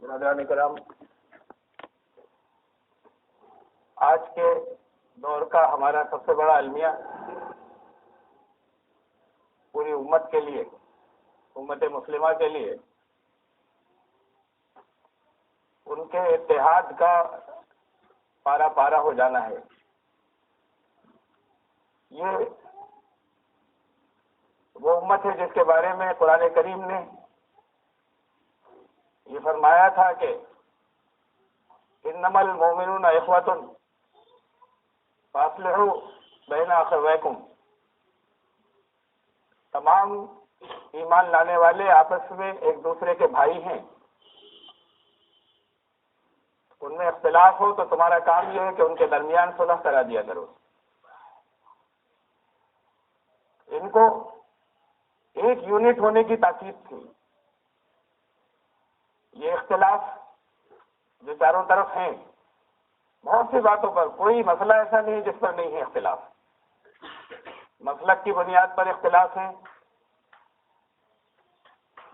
برادران کرام، آج کے دور کا ہمارا سب سے بڑا المیہ پوری امت کے لیے، امت مسلمہ کے لیے ان کے اتحاد کا پارا پارا ہو جانا ہے۔ یہ وہ امت ہے جس کے بارے میں قرآن کریم نے یہ فرمایا تھا کہ انما المؤمنون اخوۃ فاصلحوا بین اخویکم، تمام ایمان لانے والے آپس میں ایک دوسرے کے بھائی ہیں، ان میں اختلاف ہو تو تمہارا کام یہ ہے کہ ان کے درمیان صلح کرا دیا کرو۔ ان کو ایک یونٹ ہونے کی تاکید تھی۔ یہ اختلاف جو چاروں طرف ہیں، بہت سی باتوں پر، کوئی مسئلہ ایسا نہیں جس پر نہیں ہے اختلاف۔ مسلک کی بنیاد پر اختلاف ہیں،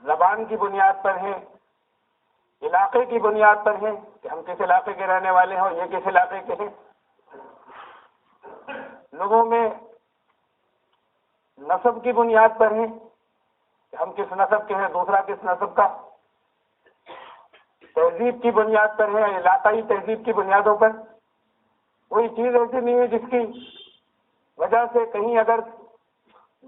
زبان کی بنیاد پر ہیں، علاقے کی بنیاد پر ہیں کہ ہم کس علاقے کے رہنے والے ہیں اور یہ کس علاقے کے ہیں، لوگوں میں نسب کی بنیاد پر ہیں کہ ہم کس نسب کے ہیں، دوسرا کس نسب کا، تہذیب کی بنیاد پر ہے، علاقائی تہذیب کی بنیادوں پر۔ کوئی چیز ایسی نہیں ہے جس کی وجہ سے کہیں اگر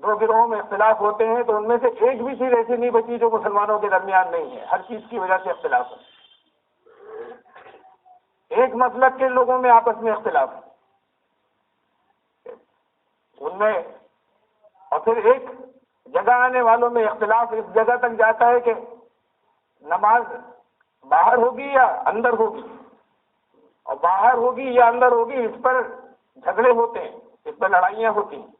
دو گروہوں میں اختلاف ہوتے ہیں تو ان میں سے ایک بھی چیز ایسی نہیں بچی جو مسلمانوں کے درمیان نہیں ہے۔ ہر چیز کی وجہ سے اختلاف ہے۔ ایک مسلک کے لوگوں میں آپس میں اختلاف ہے، ان میں، اور پھر ایک جگہ آنے والوں میں اختلاف اس جگہ تک جاتا ہے کہ نماز باہر ہوگی یا اندر ہوگی، اور باہر ہوگی یا اندر ہوگی، اس پر جھگڑے ہوتے ہیں، اس پر لڑائیاں ہوتی ہیں،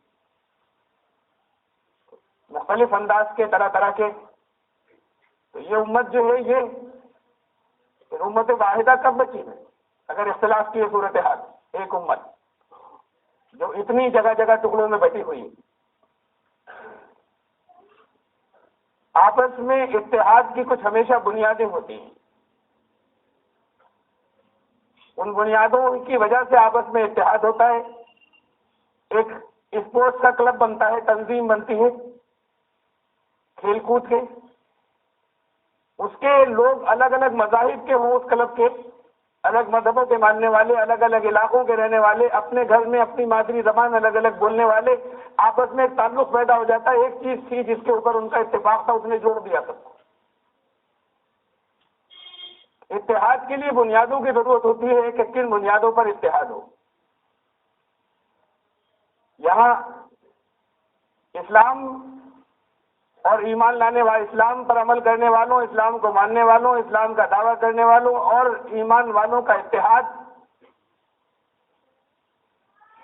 مختلف انداز کے، طرح طرح کے۔ تو یہ امت جو ہے، یہ امت واحدہ کب بچی ہے اگر اختلاف کی صورتحال؟ ایک امت جو اتنی جگہ جگہ ٹکڑوں میں بٹی ہوئی، آپس میں اتحاد کی کچھ ہمیشہ بنیادیں ہوتی ہیں، ان بنیادوں کی وجہ سے آپس میں اتحاد ہوتا ہے۔ ایک اسپورٹس کا کلب بنتا ہے، تنظیم بنتی ہے کھیل کود کے، اس کے لوگ الگ الگ مذاہب کے ہوں، اس کلب کے الگ مذہبوں کے ماننے والے، الگ الگ علاقوں کے رہنے والے، اپنے گھر میں اپنی مادری زبان الگ الگ بولنے والے، آپس میں ایک تعلق پیدا ہو جاتا ہے۔ ایک چیز تھی جس کے اوپر ان کا اتفاق تھا، اس نے جوڑ دیا سب کو۔ اتحاد کے لیے بنیادوں کی ضرورت ہوتی ہے کہ کن بنیادوں پر اتحاد ہو۔ یہاں اسلام اور ایمان لانے والے، اسلام پر عمل کرنے والوں، اسلام کو ماننے والوں، اسلام کا دعویٰ کرنے والوں اور ایمان والوں کا اتحاد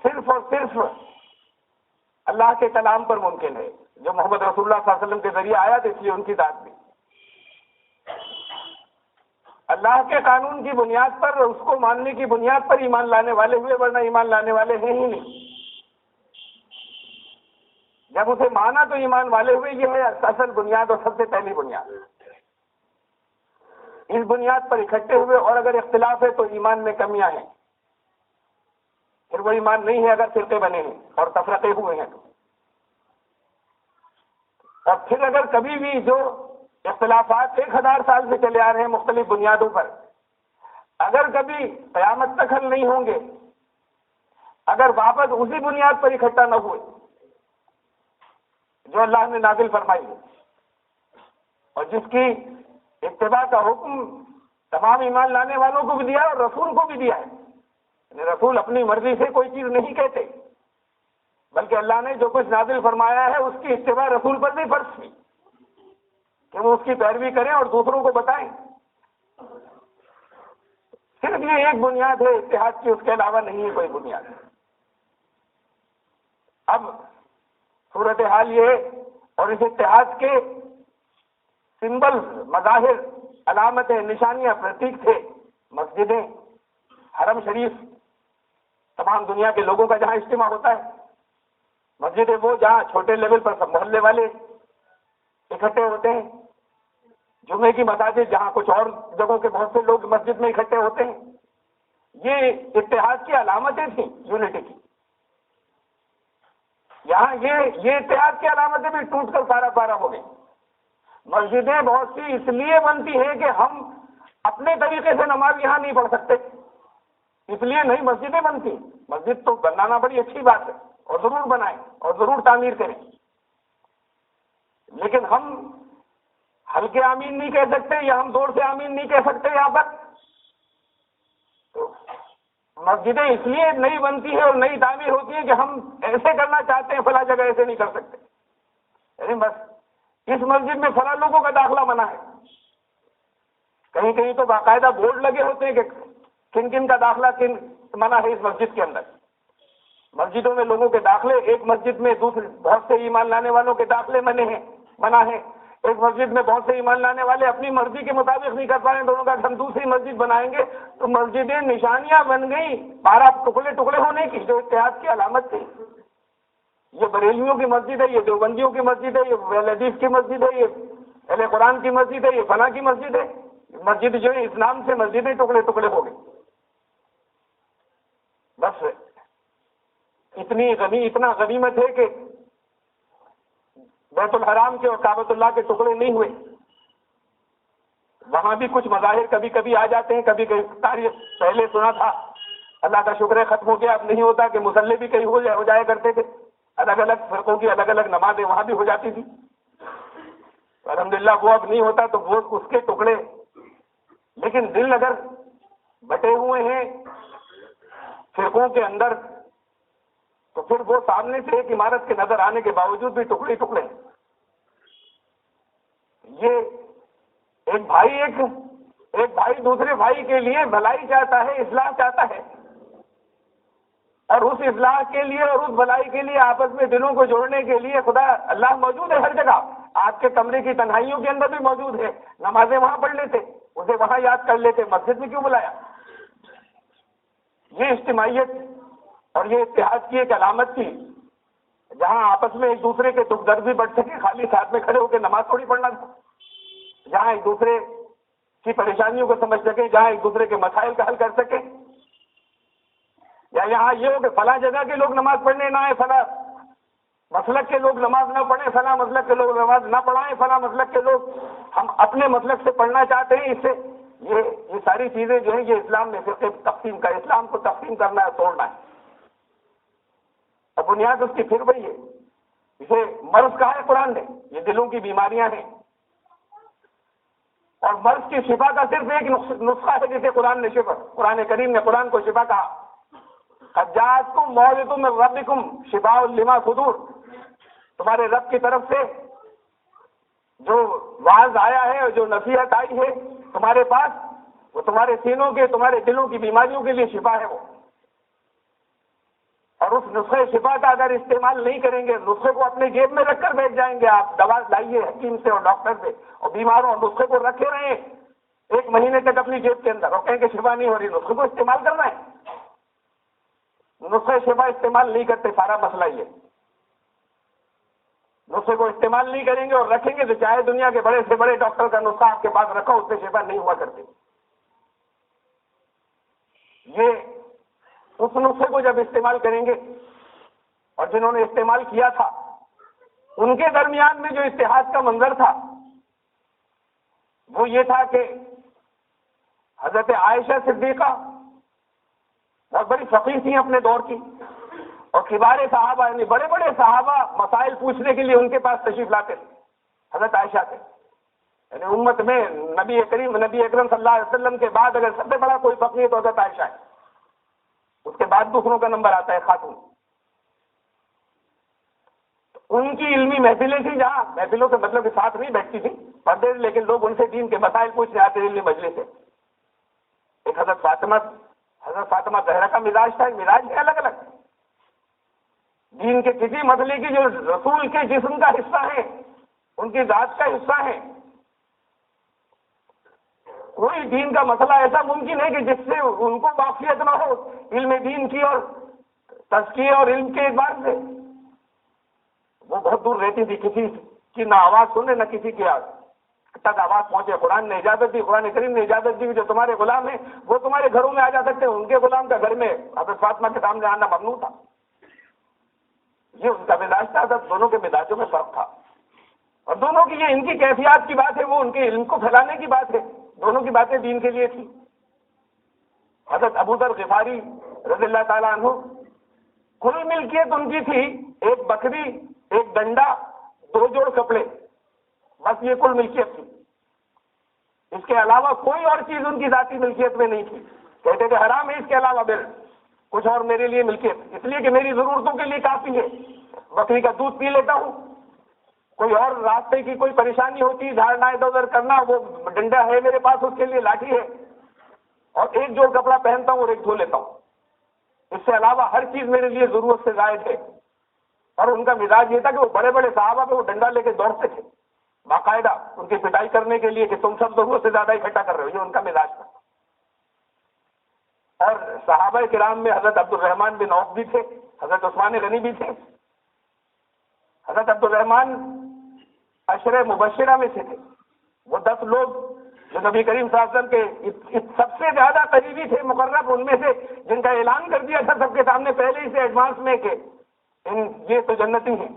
صرف اور صرف اللہ کے کلام پر ممکن ہے، جو محمد رسول اللہ صلی اللہ علیہ وسلم کے ذریعے آیا تھا، اس لیے ان کی ذات بھی اللہ کے قانون کی بنیاد پر، اس کو ماننے کی بنیاد پر ایمان لانے والے ہوئے، ورنہ ایمان لانے والے ہیں ہی نہیں۔ جب اسے مانا تو ایمان والے ہوئے، یہ ہے اصل بنیاد اور سب سے پہلی بنیاد۔ اس بنیاد پر اکٹھے ہوئے، اور اگر اختلاف ہے تو ایمان میں کمیاں ہیں، پھر وہ ایمان نہیں ہے اگر فرقے بنے ہیں اور تفرقے ہوئے ہیں تو۔ اور پھر اگر کبھی بھی جو اختلافات 1000 سال سے چلے آ رہے ہیں مختلف بنیادوں پر، اگر کبھی قیامت تک حل نہیں ہوں گے، اگر واپس اسی بنیاد پر اکٹھا نہ ہوئے جو اللہ نے نازل فرمائی ہے، اور جس کی اتباع کا حکم تمام ایمان لانے والوں کو بھی دیا ہے اور رسول کو بھی دیا ہے۔ یعنی رسول اپنی مرضی سے کوئی چیز نہیں کہتے، بلکہ اللہ نے جو کچھ نازل فرمایا ہے اس کی اتباع رسول پر بھی فرض تھی کہ وہ اس کی پیروی کریں اور دوسروں کو بتائیں۔ صرف یہ ایک بنیاد ہے اتحاد کی، اس کے علاوہ نہیں ہے کوئی بنیاد۔ اب صورتحال یہ ہے، اور اس اتحاد کے سمبل، مظاہر، علامتیں، نشانیاں، پرتیک تھے مسجدیں، حرم شریف، تمام دنیا کے لوگوں کا جہاں اجتماع ہوتا ہے۔ مسجدیں وہ جہاں چھوٹے لیول پر سب محلے والے اکٹھے ہوتے ہیں، جمعے کی مساجد جہاں کچھ اور جگہوں کے بہت سے لوگ مسجد میں اکٹھے ہوتے ہیں، یہ اتحاد کی علامتیں تھیں یونٹی کی. یہاں یہ اتحاد کی علامتیں بھی ٹوٹ کر سارا پارا ہو گئی. مسجدیں بہت سی اس لیے بنتی ہیں کہ ہم اپنے طریقے سے نماز یہاں نہیں پڑھ سکتے، اس لیے نہیں مسجدیں بنتی. مسجد تو بنانا بڑی اچھی بات ہے اور ضرور بنائیں اور ضرور تعمیر کریں، لیکن ہم ہلکے آمین نہیں کہہ سکتے یا ہم زور سے آمین نہیں کہہ سکتے. یہاں پر تو مسجدیں اس لیے نہیں بنتی ہیں اور نئی تعمیر ہوتی ہیں کہ ہم ایسے کرنا چاہتے ہیں، فلاں جگہ ایسے نہیں کر سکتے. یعنی بس اس مسجد میں فلاں لوگوں کا داخلہ منع ہے. کہیں کہیں تو باقاعدہ بورڈ لگے ہوتے ہیں کہ کن کن کا داخلہ کن منع ہے اس مسجد کے اندر. مسجدوں میں لوگوں کے داخلے، ایک مسجد میں دوسرے بہت سے ایمان لانے والوں کے داخلے منع ہے. ایک مسجد میں بہت سے ایمان لانے والے اپنی مرضی کے مطابق نہیں کر پا رہے، دونوں کا ہم دوسری مسجد بنائیں گے. تو مسجدیں نشانیاں بن گئی 12 ٹکڑے ٹکڑے ہونے کی، جو اتحاد کی علامت تھی. یہ بریلیوں کی مسجد ہے، یہ دیوبندیوں کی مسجد ہے، یہ اہل حدیث کی مسجد ہے، یہ اہل قرآن کی مسجد ہے، یہ فلاں کی مسجد ہے. مسجد جو ہے اسلام سے مسجدیں ٹکڑے ٹکڑے ہو گئی. بس اتنا غنیمت ہے کہ بیت الحرام کے اور کعبۃ اللہ کے ٹکڑے نہیں ہوئے. وہاں بھی کچھ مظاہر کبھی کبھی آ جاتے ہیں. کبھی تاریخ پہلے سنا تھا، اللہ کا شکر ہے ختم ہو گیا. اب نہیں ہوتا کہ مصلی بھی کہیں ہو جایا کرتے تھے، الگ الگ فرقوں کی الگ الگ نمازیں وہاں بھی ہو جاتی تھی. الحمدللہ وہ اب نہیں ہوتا تو وہ اس کے ٹکڑے. لیکن دل اگر بٹے ہوئے ہیں فرقوں کے اندر تو پھر وہ سامنے سے ایک عمارت کے نظر آنے کے باوجود بھی ٹکڑے ٹکڑے. یہ ایک بھائی دوسرے بھائی کے لیے بھلائی چاہتا ہے، اصلاح چاہتا ہے، اور اس اصلاح کے لیے اور اس بھلائی کے لیے آپس میں دلوں کو جوڑنے کے لیے خدا اللہ موجود ہے ہر جگہ. آپ کے کمرے کی تنہائیوں کے اندر بھی موجود ہے. نمازیں وہاں پڑھ لیتے، اسے وہاں یاد کر لیتے، مسجد میں کیوں بلایا؟ یہ اجتماعیت اور یہ اتحاد کی ایک علامت تھی، جہاں آپس میں ایک دوسرے کے دکھ درد بھی بڑھ سکے. خالی ساتھ میں کھڑے ہو کے نماز تھوڑی پڑھنا تھا. جہاں ایک دوسرے کی پریشانیوں کو سمجھ سکے، جہاں ایک دوسرے کے مسائل کا حل کر سکے. یا یہاں یہ ہو کہ فلاں جگہ کے لوگ نماز پڑھنے نہ آئے، فلاں مسلک کے لوگ نماز نہ پڑھیں، فلاں مسلک کے لوگ نماز نہ پڑھائیں، فلاں مسلک کے لوگ ہم اپنے مسلک سے پڑھنا چاہتے ہیں. اس سے یہ ساری چیزیں جو ہیں یہ اسلام میں فرقے تقسیم کا، اسلام کو تقسیم کرنا ہے، توڑنا ہے. اور بنیاد اس کی پھر وہی ہے. اسے مرض کہا ہے قرآن نے، یہ دلوں کی بیماریاں ہیں. اور مرض کی شفا کا صرف ایک نسخہ ہے جسے قرآن نے شفا، قرآن کریم نے قرآن کو شفا کہا. قد جاءتکم موعظۃ من ربکم شفاء لما صدور. تمہارے رب کی طرف سے جو واعظ آیا ہے اور جو نصیحت آئی ہے تمہارے پاس، وہ تمہارے سینوں کے، تمہارے دلوں کی بیماریوں کے لیے شفا ہے. وہ اور اس نسخے شفا کا اگر استعمال نہیں کریں گے، نسخے کو اپنے جیب میں رکھ کر بیٹھ جائیں گے. آپ دوا لائیے حکیم سے اور ڈاکٹر سے، اور بیماروں نسخے کو رکھے رہیں 1 مہینے تک اپنی جیب کے اندر، اور کہیں کہ شفا نہیں ہو رہی. نسخے کو استعمال کرنا ہے. نسخے شفا استعمال نہیں کرتے، سارا مسئلہ یہ. نسخے کو استعمال نہیں کریں گے اور رکھیں گے تو چاہے دنیا کے بڑے سے بڑے ڈاکٹر کا نسخہ آپ کے پاس رکھو، اس سے شفا نہیں ہوا کرتی. یہ اس نسخے کو جب استعمال کریں گے، اور جنہوں نے استعمال کیا تھا ان کے درمیان میں جو اتحاد کا منظر تھا وہ یہ تھا کہ حضرت عائشہ صدیقہ بہت بڑی فقیہ تھیں اپنے دور کی، اور کبار صحابہ یعنی بڑے بڑے صحابہ مسائل پوچھنے کے لیے ان کے پاس تشریف لاتے تھے حضرت عائشہ سے. یعنی امت میں نبی اکرم صلی اللہ علیہ وسلم کے بعد اگر سب سے بڑا کوئی فقیہ تو حضرت عائشہ ہے، اس کے بعد دوسروں کا نمبر آتا ہے خاتون. ان کی علمی محفلیں تھیں، جہاں محفلوں سے مطلب کے ساتھ نہیں بیٹھتی تھی پردے، لیکن لوگ ان سے دین کے مسائل پوچھنے آتے علمی مجلس سے. ایک حضرت فاطمہ زہرا کا مزاج تھا، مزاج ہے الگ الگ. دین کے کسی مسئلے کی جو رسول کے جسم کا حصہ ہے، ان کی ذات کا حصہ ہے، کوئی دین کا مسئلہ ایسا ممکن ہے کہ جس سے ان کو واقفیت نہ ہو علم دین کی اور تزکیے اور علم کے اعتبار سے. وہ بہت دور رہتی تھی، کسی کی نہ آواز سنے نہ کسی کی آواز. تک آواز پہنچے. قرآن نے اجازت دی, قرآن کریم نے اجازت دی, جو تمہارے غلام ہیں وہ تمہارے گھروں میں آ جا سکتے ہیں. ان کے غلام کا گھر میں حضرت فاطمہ کے سامنے آنا ممنوع تھا. یہ ان کا مزاج تھا. دونوں کے مزاجوں میں فرق تھا, اور دونوں کی یہ ان کی کیفیات کی بات ہے, وہ ان کے علم کو پھیلانے کی بات ہے. دونوں کی باتیں دین کے لیے تھی. حضرت ابو ذر غفاری رضی اللہ تعالیٰ عنہ, کل ملکیت ان کی تھی ایک بکری, ایک ڈنڈا, 2 جوڑ کپڑے, بس یہ کل ملکیت تھی. اس کے علاوہ کوئی اور چیز ان کی ذاتی ملکیت میں نہیں تھی. کہتے تھے حرام ہے اس کے علاوہ پھر کچھ اور میرے لیے ملکیت, اس لیے کہ میری ضرورتوں کے لیے کافی ہے. بکری کا دودھ پی لیتا ہوں, کوئی اور راستے کی کوئی پریشانی ہوتی, جھاڑنا ادھر ادھر کرنا, وہ ڈنڈا ہے میرے پاس, اس کے لیے لاٹھی ہے, اور 1 جوڑ کپڑا پہنتا ہوں اور 1 دھو لیتا ہوں. اس سے علاوہ ہر چیز میرے لیے ضرورت سے زائد ہے. اور ان کا مزاج یہ تھا کہ وہ بڑے بڑے صحابہ پہ وہ ڈنڈا لے کے دوڑتے تھے باقاعدہ ان کی پٹائی کرنے کے لیے کہ تم سب ضرورت سے زیادہ اکٹھا کر رہے ہو. یہ ان کا مزاج تھا. اور صحابہ کرام میں حضرت عبد الرحمن بن عوف بھی تھے, حضرت عثمان غنی بھی تھے. حضرت عبد الرحمن عشرہ مبشرہ میں سے تھے. وہ 10 لوگ جو نبی کریم صلی اللہ علیہ وسلم کے سب سے زیادہ قریبی تھے, مقرب, ان میں سے جن کا اعلان کر دیا تھا سب کے سامنے پہلے ہی سے ایڈوانس میں کہ یہ تو جنتی ہیں.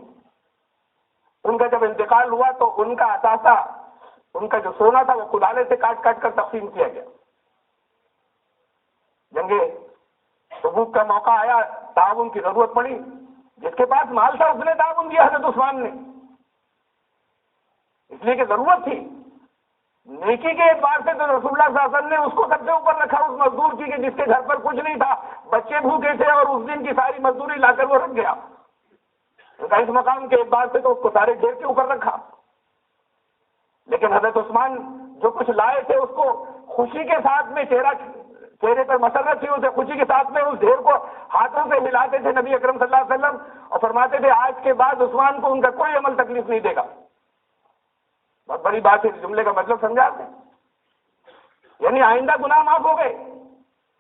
ان کا جب انتقال ہوا تو ان کا اثاثہ, ان کا جو سونا تھا وہ کدالے سے کاٹ کاٹ کر تقسیم کیا گیا. جنگ تبوک کا موقع آیا, تعاون کی ضرورت پڑی, جس کے پاس مال تھا اس نے تعاون دیا حضرت عثمان نے, اس لیے کہ ضرورت تھی. نیکی کے اعتبار سے تو رسول اللہ صلی اللہ علیہ وسلم نے اس کو سب سے اوپر رکھا, اس مزدور کی کہ جس کے گھر پر کچھ نہیں تھا, بچے بھوکے تھے, اور اس دن کی ساری مزدوری لا کر وہ رکھ گیا. اس مقام کے اعتبار سے تو اس کو سارے ڈھیر کے اوپر رکھا. لیکن حضرت عثمان جو کچھ لائے تھے اس کو خوشی کے ساتھ میں, چہرے پر مسرت تھی اسے, خوشی کے ساتھ میں اس ڈھیر کو ہاتھوں سے ہلاتے تھے نبی اکرم صلی اللہ علیہ وسلم, اور فرماتے تھے آج کے بعد عثمان کو ان کا کوئی عمل تکلیف نہیں دے گا. بہت بڑی بات ہے. اس جملے کا مطلب سمجھا آپ نے؟ یعنی آئندہ گناہ معاف ہو گئے.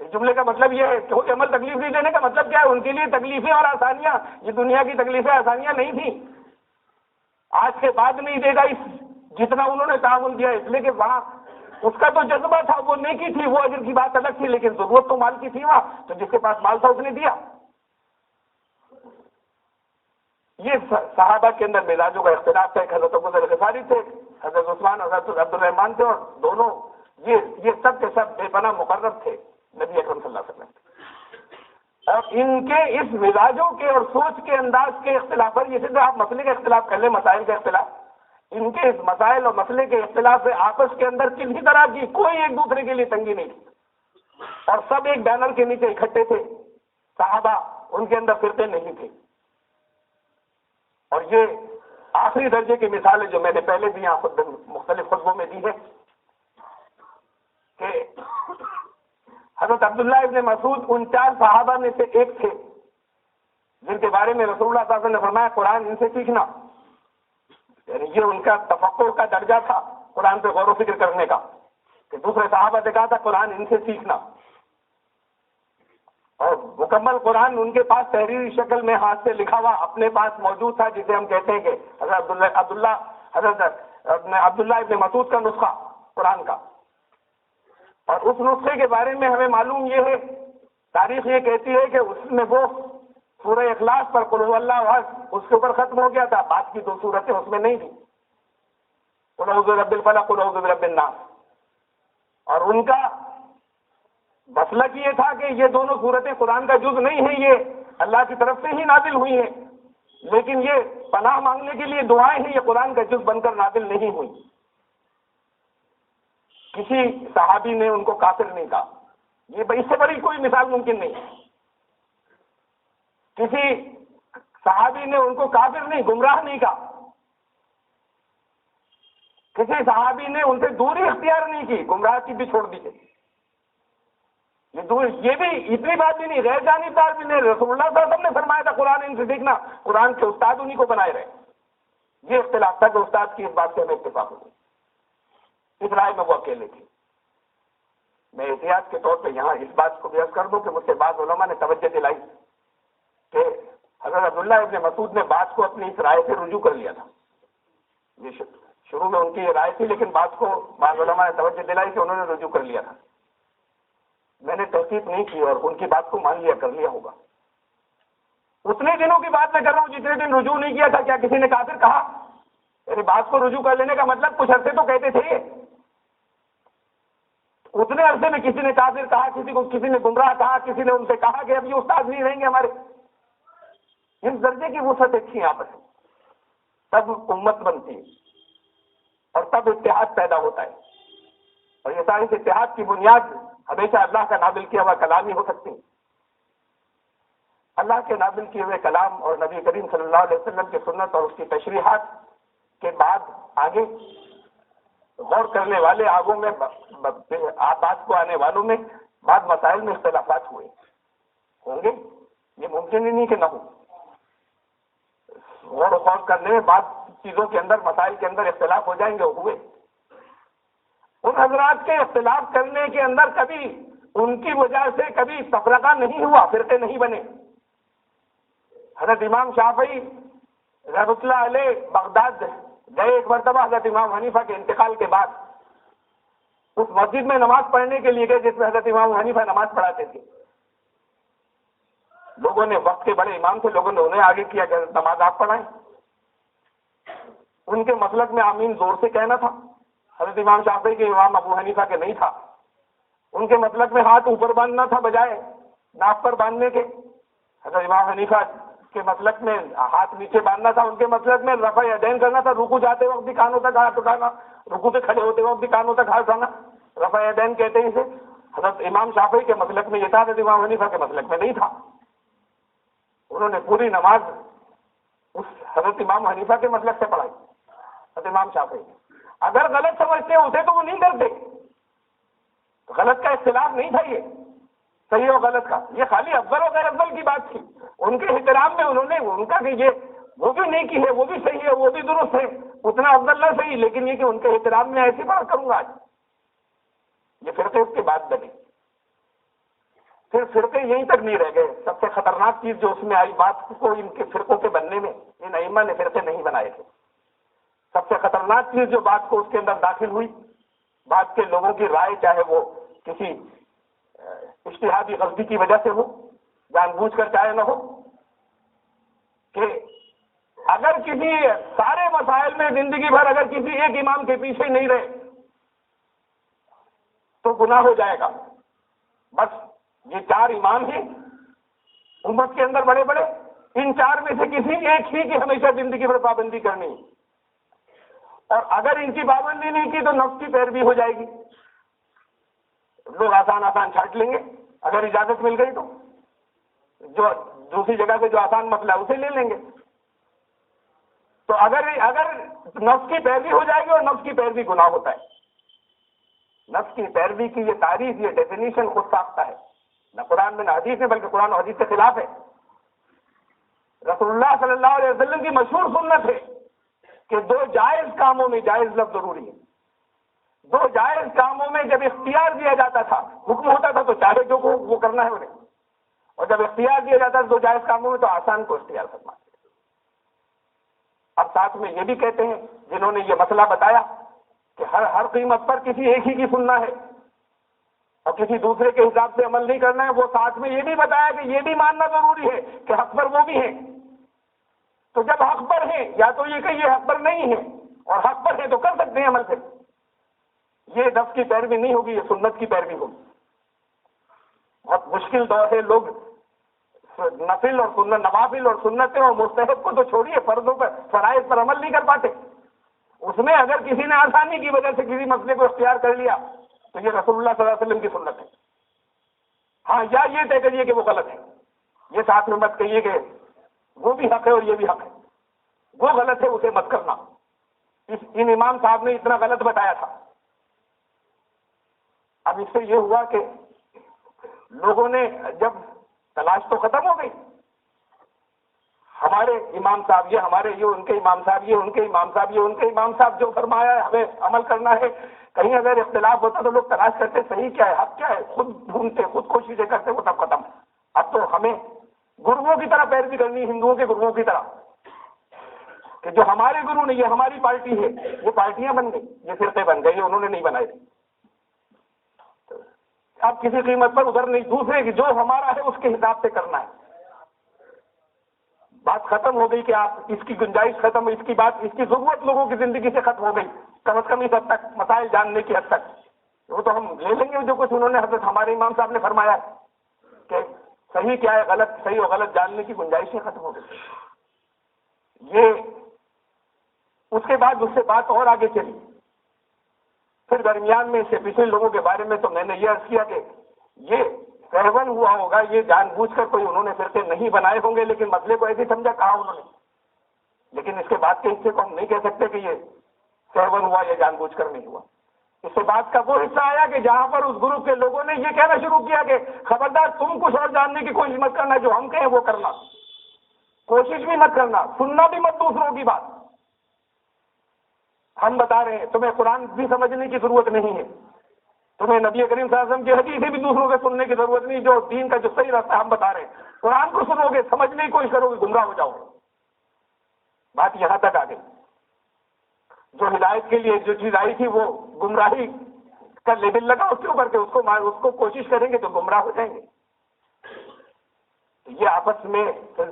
اس جملے کا مطلب یہ ہے کہ کوئی عمل تکلیف نہیں دینے کا مطلب کیا ہے؟ ان کے لیے تکلیفیں اور آسانیاں یہ دنیا کی تکلیفیں آسانیاں نہیں تھیں. آج کے بعد نہیں دے گا اس جتنا انہوں نے تعاون دیا, اس لیے کہ وہاں اس کا تو جذبہ تھا, وہ نیکی تھی, وہ اجر کی بات الگ تھی, لیکن ضرورت تو مال کی تھی وہاں, تو جس کے پاس مال تھا اس نے دیا. یہ صحابہ کے اندر مزاجوں کا اختلاف تھا. ایک حضرت ابو ذر غفاری تھے, حضرت عثمان اور حضرت عبد الرحمن تھے, اور دونوں یہ سب کے سب بے پناہ مقرب تھے نبی اکرم صلی اللہ علیہ وسلم. اور ان کے اس مزاجوں کے اور سوچ کے انداز کے اختلاف پر, یہ صرف آپ مسئلے کا اختلاف کر لیں, مسائل کا اختلاف, ان کے اس مسائل اور مسئلے کے اختلاف سے آپس کے اندر کسی طرح کی کوئی ایک دوسرے کے لیے تنگی نہیں تھی, اور سب ایک بینر کے نیچے اکٹھے تھے. صحابہ ان کے اندر فرقے نہیں تھے. اور یہ آخری درجے کی مثالیں جو میں نے پہلے بھی یہاں مختلف خطبوں میں دی ہے کہ حضرت عبداللہ ابن مسعود ان 4 صحابہ میں سے ایک تھے جن کے بارے میں رسول اللہ صلی اللہ علیہ وسلم نے فرمایا قرآن ان سے سیکھنا. یعنی یہ ان کا تفکر کا درجہ تھا قرآن پہ غور و فکر کرنے کا, کہ دوسرے صحابہ سے کہا تھا قرآن ان سے سیکھنا. اور مکمل قرآن ان کے پاس تحریری شکل میں ہاتھ سے لکھا ہوا اپنے پاس موجود تھا, جسے ہم کہتے ہیں کہ حضرت عبداللہ ابن مسعود کا نسخہ قرآن کا. اور اس نسخے کے بارے میں ہمیں معلوم یہ ہے, تاریخ یہ کہتی ہے کہ اس میں وہ سورہ اخلاص پر قل هو اللہ احد اس کے اوپر ختم ہو گیا تھا, بعد کی 2 سورتیں اس میں نہیں تھی, قل اعوذ برب الفلق قل اعوذ برب الناس. اور ان کا مسلک یہ تھا کہ یہ دونوں صورتیں قرآن کا جز نہیں ہیں, یہ اللہ کی طرف سے ہی نازل ہوئی ہیں, لیکن یہ پناہ مانگنے کے لیے دعائیں ہیں, یہ قرآن کا جز بن کر نازل نہیں ہوئی. کسی صحابی نے ان کو کافر نہیں کہا, یہ اس سے بڑی کوئی مثال ممکن نہیں. کسی صحابی نے ان کو کافر نہیں, گمراہ نہیں کہا. کسی صحابی نے ان سے دوری اختیار نہیں کی, گمراہ کی بھی چھوڑ دی. یہ بھی اتنی بات بھی نہیں, غیر جانبدار بھی نہیں. رسول اللہ صلی اللہ علیہ وسلم نے فرمایا تھا قرآن ان سے سیکھنا, قرآن کے استاد انہی کو بنائے رہے. یہ اختلاف تھا کہ استاد کی اس بات سے ہمیں اتفاق ہو گئی, اس رائے میں وہ اکیلے تھے. میں احتیاط کے طور پہ یہاں اس بات کو بھی عرض کر دوں کہ مجھ سے بعض علماء نے توجہ دلائی کہ حضرت عبداللہ ابن مسعود نے بات کو اپنی اس رائے سے رجوع کر لیا تھا. یہ شروع میں ان کی یہ رائے تھی، لیکن بعد کو بعض علماء نے توجہ دلائی کہ انہوں نے رجوع کر لیا تھا. میں نے تحقیق نہیں کی اور ان کی بات کو مان لیا، کر لیا ہوگا. اتنے دنوں کی بات میں کر رہا ہوں جتنے دن رجوع نہیں کیا تھا. کیا کسی نے کافر کہا؟ یعنی بات کو رجوع کر لینے کا مطلب کچھ عرصے تو کہتے تھے. اتنے عرصے میں کسی نے کافر کہا، کسی نے گمراہ کہا، کسی نے ان سے کہا کہ اب یہ استاد نہیں رہیں گے ہمارے. اس درجے کی وسعت تھی یہاں پر. تب امت بنتی ہے اور تب اتحاد پیدا ہوتا ہے. اور یہ ساری اتحاد کی بنیاد ہمیشہ اللہ کا نازل کیا ہوا کلام ہی ہو سکتی ہے. اللہ کے نازل کیے ہوئے کلام اور نبی کریم صلی اللہ علیہ وسلم کی سنت اور اس کی تشریحات کے بعد آگے غور کرنے والے آگوں میں بات کو آنے والوں میں بعض مسائل میں اختلافات ہوئے ہوں گے. یہ ممکن ہی نہیں کہ نہ ہو. غور و خوض کرنے میں بعض چیزوں کے اندر، مسائل کے اندر اختلاف ہو جائیں گے، ہوئے. ان حضرات کے اختلاف کرنے کے اندر کبھی ان کی وجہ سے کبھی تفرقہ نہیں ہوا، فرقے نہیں بنے. حضرت امام شافعی رحمۃ اللہ علیہ بغداد گئے ایک مرتبہ حضرت امام حنیفہ کے انتقال کے بعد. اس مسجد میں نماز پڑھنے کے لیے گئے جس میں حضرت امام حنیفہ نماز پڑھاتے تھے. لوگوں نے، وقت کے بڑے امام تھے، لوگوں نے انہیں آگے کیا کہ نماز آپ پڑھائیں. ان کے مسلک میں آمین زور سے کہنا تھا. حضرت امام شافعی کے امام ابو حنیفہ کے نہیں تھا. ان کے مسلک میں ہاتھ اوپر باندھنا تھا بجائے ناف پر باندھنے کے. حضرت امام حنیفہ کے مسلک میں ہاتھ نیچے باندھنا تھا. ان کے مسلک میں رفع یدین کرنا تھا. رکوع جاتے وقت بھی کانوں تک ہاتھ اٹھانا، رکوع سے کھڑے ہوتے وقت بھی کانوں تک ہاتھ اٹھانا. رفع یدین کہتے ہیں اسے. حضرت امام شافعی کے مسلک میں یہ تھا، حضرت امام حنیفہ کے مسلک میں نہیں تھا. انہوں نے پوری نماز اس حضرت امام حنیفہ کے مسلک سے پڑھائی. حضرت امام شافعی اگر غلط سمجھتے اسے تو وہ نہیں کرتے. غلط کا اختلاف نہیں تھا، یہ صحیح و غلط کا، یہ خالی افضل و غیر افضل کی بات تھی. ان کے احترام میں انہوں نے ان کا کہ یہ وہ بھی نیکی ہے، وہ بھی صحیح ہے، وہ بھی درست ہے، اتنا افضل نہ صحیح، لیکن یہ کہ ان کے احترام میں ایسی بات کروں گا. آج یہ فرقے اس کے بعد بنے. پھر فرقے یہیں تک نہیں رہ گئے. سب سے خطرناک چیز جو اس میں آئی، بات کو ان کے فرقوں کے بننے میں ان ائمہ نے فرقے نہیں بنائے تھے. سب سے خطرناک چیز جو بات کو اس کے اندر داخل ہوئی، بات کے لوگوں کی رائے، چاہے وہ کسی اجتہادی غلطی کی وجہ سے ہو، جان بوجھ کر چاہے نہ ہو، کہ اگر کسی سارے مسائل میں زندگی بھر اگر کسی ایک امام کے پیچھے نہیں رہے تو گناہ ہو جائے گا. بس یہ 4 امام ہیں امت کے اندر بڑے بڑے، ان 4 میں سے کسی ایک ہی کی ہمیشہ زندگی بھر پابندی کرنی ہے. اور اگر ان کی پابندی نہیں کی تو نفس کی پیروی ہو جائے گی. لوگ آسان آسان چھانٹ لیں گے اگر اجازت مل گئی تو، جو دوسری جگہ سے جو آسان مسئلہ ہے اسے لے لیں گے. تو اگر نفس کی پیروی ہو جائے گی، اور نفس کی پیروی گناہ ہوتا ہے. نفس کی پیروی کی یہ تعریف، یہ ڈیفینیشن خود ساختہ ہے، نہ قرآن میں نہ حدیث میں، بلکہ قرآن و حدیث کے خلاف ہے. رسول اللہ صلی اللہ علیہ وسلم کی مشہور سنت ہے کہ 2 جائز کاموں میں، جائز لفظ ضروری ہے، 2 جائز کاموں میں جب اختیار دیا جاتا تھا، حکم ہوتا تھا تو چاہے جو کو وہ کرنا ہے انہیں، اور جب اختیار دیا جاتا تھا 2 جائز کاموں میں تو آسان کو اختیار کرنا. اب ساتھ میں یہ بھی کہتے ہیں جنہوں نے یہ مسئلہ بتایا کہ ہر قیمت پر کسی ایک ہی کی سننا ہے اور کسی دوسرے کے حساب سے عمل نہیں کرنا ہے، وہ ساتھ میں یہ بھی بتایا کہ یہ بھی ماننا ضروری ہے کہ حق پر وہ بھی ہیں. تو جب حق پر ہیں، یا تو یہ کہ یہ حق پر نہیں ہے، اور حق پر ہیں تو کر سکتے ہیں عمل سے. یہ نفس کی پیروی نہیں ہوگی، یہ سنت کی پیروی ہوگی. بہت مشکل دور ہے. لوگ نفل اور سنت، نوافل اور سنتیں اور مستحب کو تو چھوڑیے، فرضوں پر، فرائض پر عمل نہیں کر پاتے. اس میں اگر کسی نے آسانی کی وجہ سے کسی مسئلے کو اختیار کر لیا تو یہ رسول اللہ صلی اللہ علیہ وسلم کی سنت ہے. ہاں، یا یہ طے کریے کہ وہ غلط ہے، یہ ساتھ میں مت کہیے کہ وہ بھی حق ہے اور یہ بھی حق ہے. وہ غلط ہے اسے مت کرنا. ان امام صاحب نے اتنا غلط بتایا تھا. اب اس سے یہ ہوا کہ لوگوں نے جب تلاش تو ختم ہو گئی، ہمارے امام صاحب یہ، ہمارے یہ، ان کے امام صاحب یہ، ان کے امام صاحب یہ، ان کے امام صاحب جو فرمایا ہے ہمیں عمل کرنا ہے. کہیں اگر اختلاف ہوتا تو لوگ تلاش کرتے صحیح کیا ہے، حق کیا ہے، خود ڈھونڈتے، خود کوششیں کرتے، وہ تب ختم. اب تو ہمیں گروؤں کی طرح پیروی کرنی، ہندوؤں کے گروؤں کی طرح. کہ جو ہمارے گرو نے، یہ ہماری پارٹی ہے، یہ پارٹیاں بن گئی، یہ فرقے بن گئے، یہ انہوں نے نہیں بنائے تھے. اب کسی قیمت پر ادھر نہیں، دوسرے کی جو ہمارا ہے اس کے حساب سے کرنا ہے. بات ختم ہو گئی کہ آپ اس کی گنجائش ختم، اس کی بات، اس کی ضرورت لوگوں کی زندگی سے ختم ہو گئی، کم از کم اس حد تک مسائل جاننے کی حد تک. وہ تو ہم لے لیں گے جو کچھ انہوں نے، حضرت ہمارے امام صاحب نے فرمایا کہ صحیح کیا ہے، غلط، صحیح اور غلط جاننے کی گنجائشیں ختم ہو گئی. یہ اس کے بعد اس سے بات اور آگے چلی. پھر درمیان میں اس سے پچھلے لوگوں کے بارے میں تو میں نے یہ عرض کیا کہ یہ سہون ہوا ہوگا، یہ جان بوجھ کر کوئی انہوں نے فرقے نہیں بنائے ہوں گے، لیکن مسئلے کو ایسے سمجھا کہا انہوں نے. لیکن اس کے بعد کے حصے کو ہم نہیں کہہ سکتے کہ یہ سہون ہوا یا جان بوجھ کر نہیں ہوا. اس کے بعد کا وہ حصہ آیا کہ جہاں پر اس گروپ کے لوگوں نے یہ کہنا شروع کیا کہ خبردار تم کچھ اور جاننے کی کوشش مت کرنا، جو ہم کہیں وہ کرنا، کوشش بھی مت کرنا، سننا بھی مت دوسروں کی بات. ہم بتا رہے ہیں تمہیں قرآن بھی سمجھنے کی ضرورت نہیں ہے، تمہیں نبی کریم صلی اللہ علیہ وسلم کی حدیثیں بھی دوسروں کے سننے کی ضرورت نہیں. جو دین کا جو صحیح راستہ ہم بتا رہے ہیں، قرآن کو سنو گے، سمجھنے کی کوشش کرو گے، گمراہ ہو جاؤ گے. بات یہاں تک آ گئی. جو ہدایت کے لیے جو چیز آئی تھی وہ گمراہی کا لیبل لگا اس کے اوپر کے اس کو کوشش کریں گے تو گمراہ ہو جائیں گے. یہ آپس میں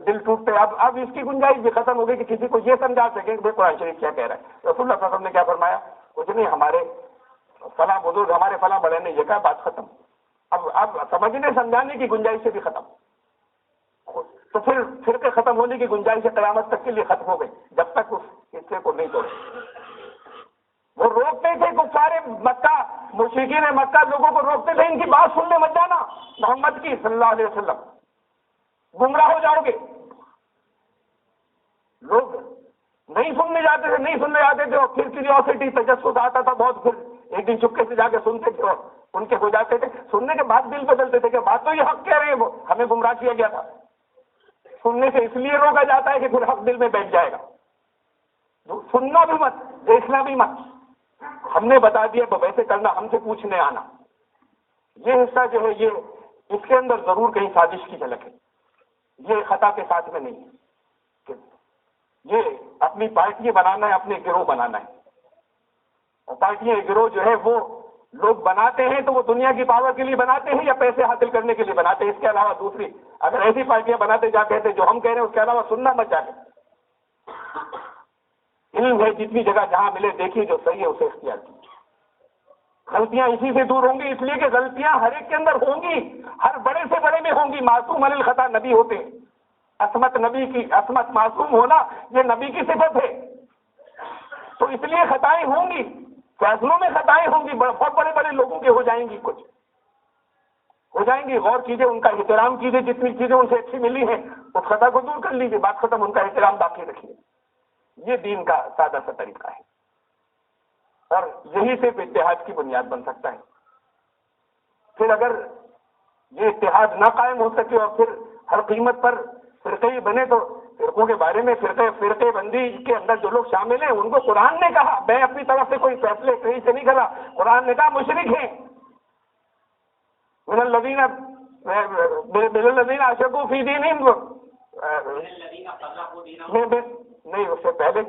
دل ٹوٹتے. اب اس کی گنجائش بھی ختم ہو گئی کہ کسی کو یہ سمجھا سکیں کہ قرآن شریف کیا کہہ رہا ہے. رسول اللہ صلی اللہ علیہ وسلم نے کیا فرمایا؟ کچھ نہیں، ہمارے فلاں بزرگ، ہمارے فلاں بڑے نے یہ کہا، بات ختم. اب سمجھنے سمجھانے کی گنجائش سے بھی ختم. تو پھر فرقے ختم ہونے کی گنجائش قیامت تک کے لیے ختم ہو گئی جب تک اس حصے کو نہیں توڑے. وہ روکتے تھے کفار مکہ، مشرکین مکہ لوگوں کو روکتے تھے ان کی بات سننے مت جانا محمد کی صلی اللہ علیہ وسلم، گمراہ ہو جاؤ گے. لوگ نہیں سننے جاتے تھے اور پھر کیوریوسٹی، تجسس آتا تھا بہت، پھر ایک دن چپکے سے جا کے سنتے تھے اور ان کے ہو جاتے تھے. سننے کے بعد دل بدلتے تھے کہ بات تو یہ حق کہہ رہے ہیں، وہ ہمیں گمراہ کیا گیا تھا. سننے سے اس لیے روکا جاتا ہے کہ پھر حق دل میں بیٹھ جائے گا. سننا بھی مت، دیکھنا بھی مت، ہم نے بتا دیا ویسے کرنا، ہم سے پوچھنے آنا. یہ حصہ جو ہے یہ اس کے اندر ضرور کہیں سازش کی جھلک ہے. یہ خطا کے ساتھ میں نہیں ہے کہ یہ اپنی پارٹی بنانا ہے، اپنے گروہ بنانا ہے. اور پارٹیاں گروہ جو ہے وہ لوگ بناتے ہیں تو وہ دنیا کی پاور کے لیے بناتے ہیں یا پیسے حاصل کرنے کے لیے بناتے ہیں. اس کے علاوہ دوسری اگر ایسی پارٹیاں بناتے جا کہتے جو ہم کہہ رہے ہیں اس کے علاوہ سننا مت جاتے. علم ہے، جتنی جگہ جہاں ملے دیکھیے، جو صحیح ہے اسے اختیار کیجیے. غلطیاں اسی سے دور ہوں گی، اس لیے کہ غلطیاں ہر ایک کے اندر ہوں گی، ہر بڑے سے بڑے میں ہوں گی. معصوم عن الخطا نبی ہوتے ہیں. عصمت نبی کی، عصمت معصوم ہونا یہ نبی کی صفت ہے. تو اس لیے خطائیں ہوں گی، فیصلوں میں خطائیں ہوں گی، بہت بڑے بڑے لوگوں کے ہو جائیں گی، کچھ ہو جائیں گی. غور کیجیے، ان کا احترام کیجیے، جتنی چیزیں ان سے اچھی ملی ہیں اس خطا کو دور کر لیجیے، بات ختم. ان کا احترام باقی رکھیے. یہ دین کا سادہ سا طریقہ ہے اور یہی صرف اتحاد کی بنیاد بن سکتا ہے. پھر اگر یہ اتحاد نہ قائم ہو سکے اور پھر ہر قیمت پر فرقے ہی بنے تو فرقوں کے بارے میں فرقے بندی کے اندر جو لوگ شامل ہیں ان کو قرآن نے کہا، میں اپنی طرف سے کوئی فیصلے کہیں سے نہیں کر رہا، قرآن نے کہا مشرک ہیں. من الذین اشرکوا فی دینہم، نہیں اس سے پہلے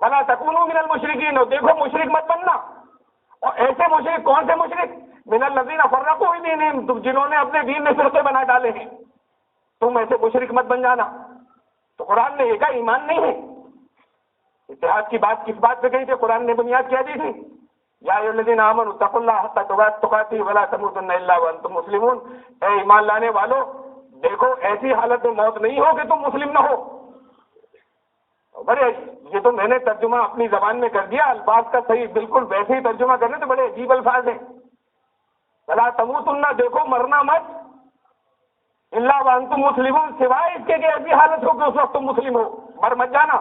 بلا تکونوا من المشرکین، دیکھو مشرک مت بننا. اور ایسے مشرک کون سے مشرک؟ من الذین فرقوا فی دینہم، جنہوں نے اپنے دین میں فرقے بنا ڈالے ہیں. تم ایسے مشرک مت بن جانا. تو قرآن نے یہ کہا ایمان نہیں ہے. اتحاد کی بات کس بات پہ کہی تھی؟ قرآن نے بنیاد کیا دی تھی؟ یا ایھا الذین آمنوا اتقوا اللہ حق تقاتہ ولا تموتن الا وانتم مسلمون. اے ایمان لانے والو، دیکھو ایسی حالت میں موت نہیں ہو کہ تم مسلم نہ ہو. بڑے یہ تو میں نے ترجمہ اپنی زبان میں کر دیا، الفاظ کا صحیح بالکل ویسے ہی ترجمہ کرنے تو بڑے عجیب الفاظ ہیں. ولا تموتن، دیکھو مرنا مت، الا وانتم مسلمون، سوائے اس کے کہ ایسی حالت ہو کہ اس وقت تم مسلم ہو، مر مت جانا.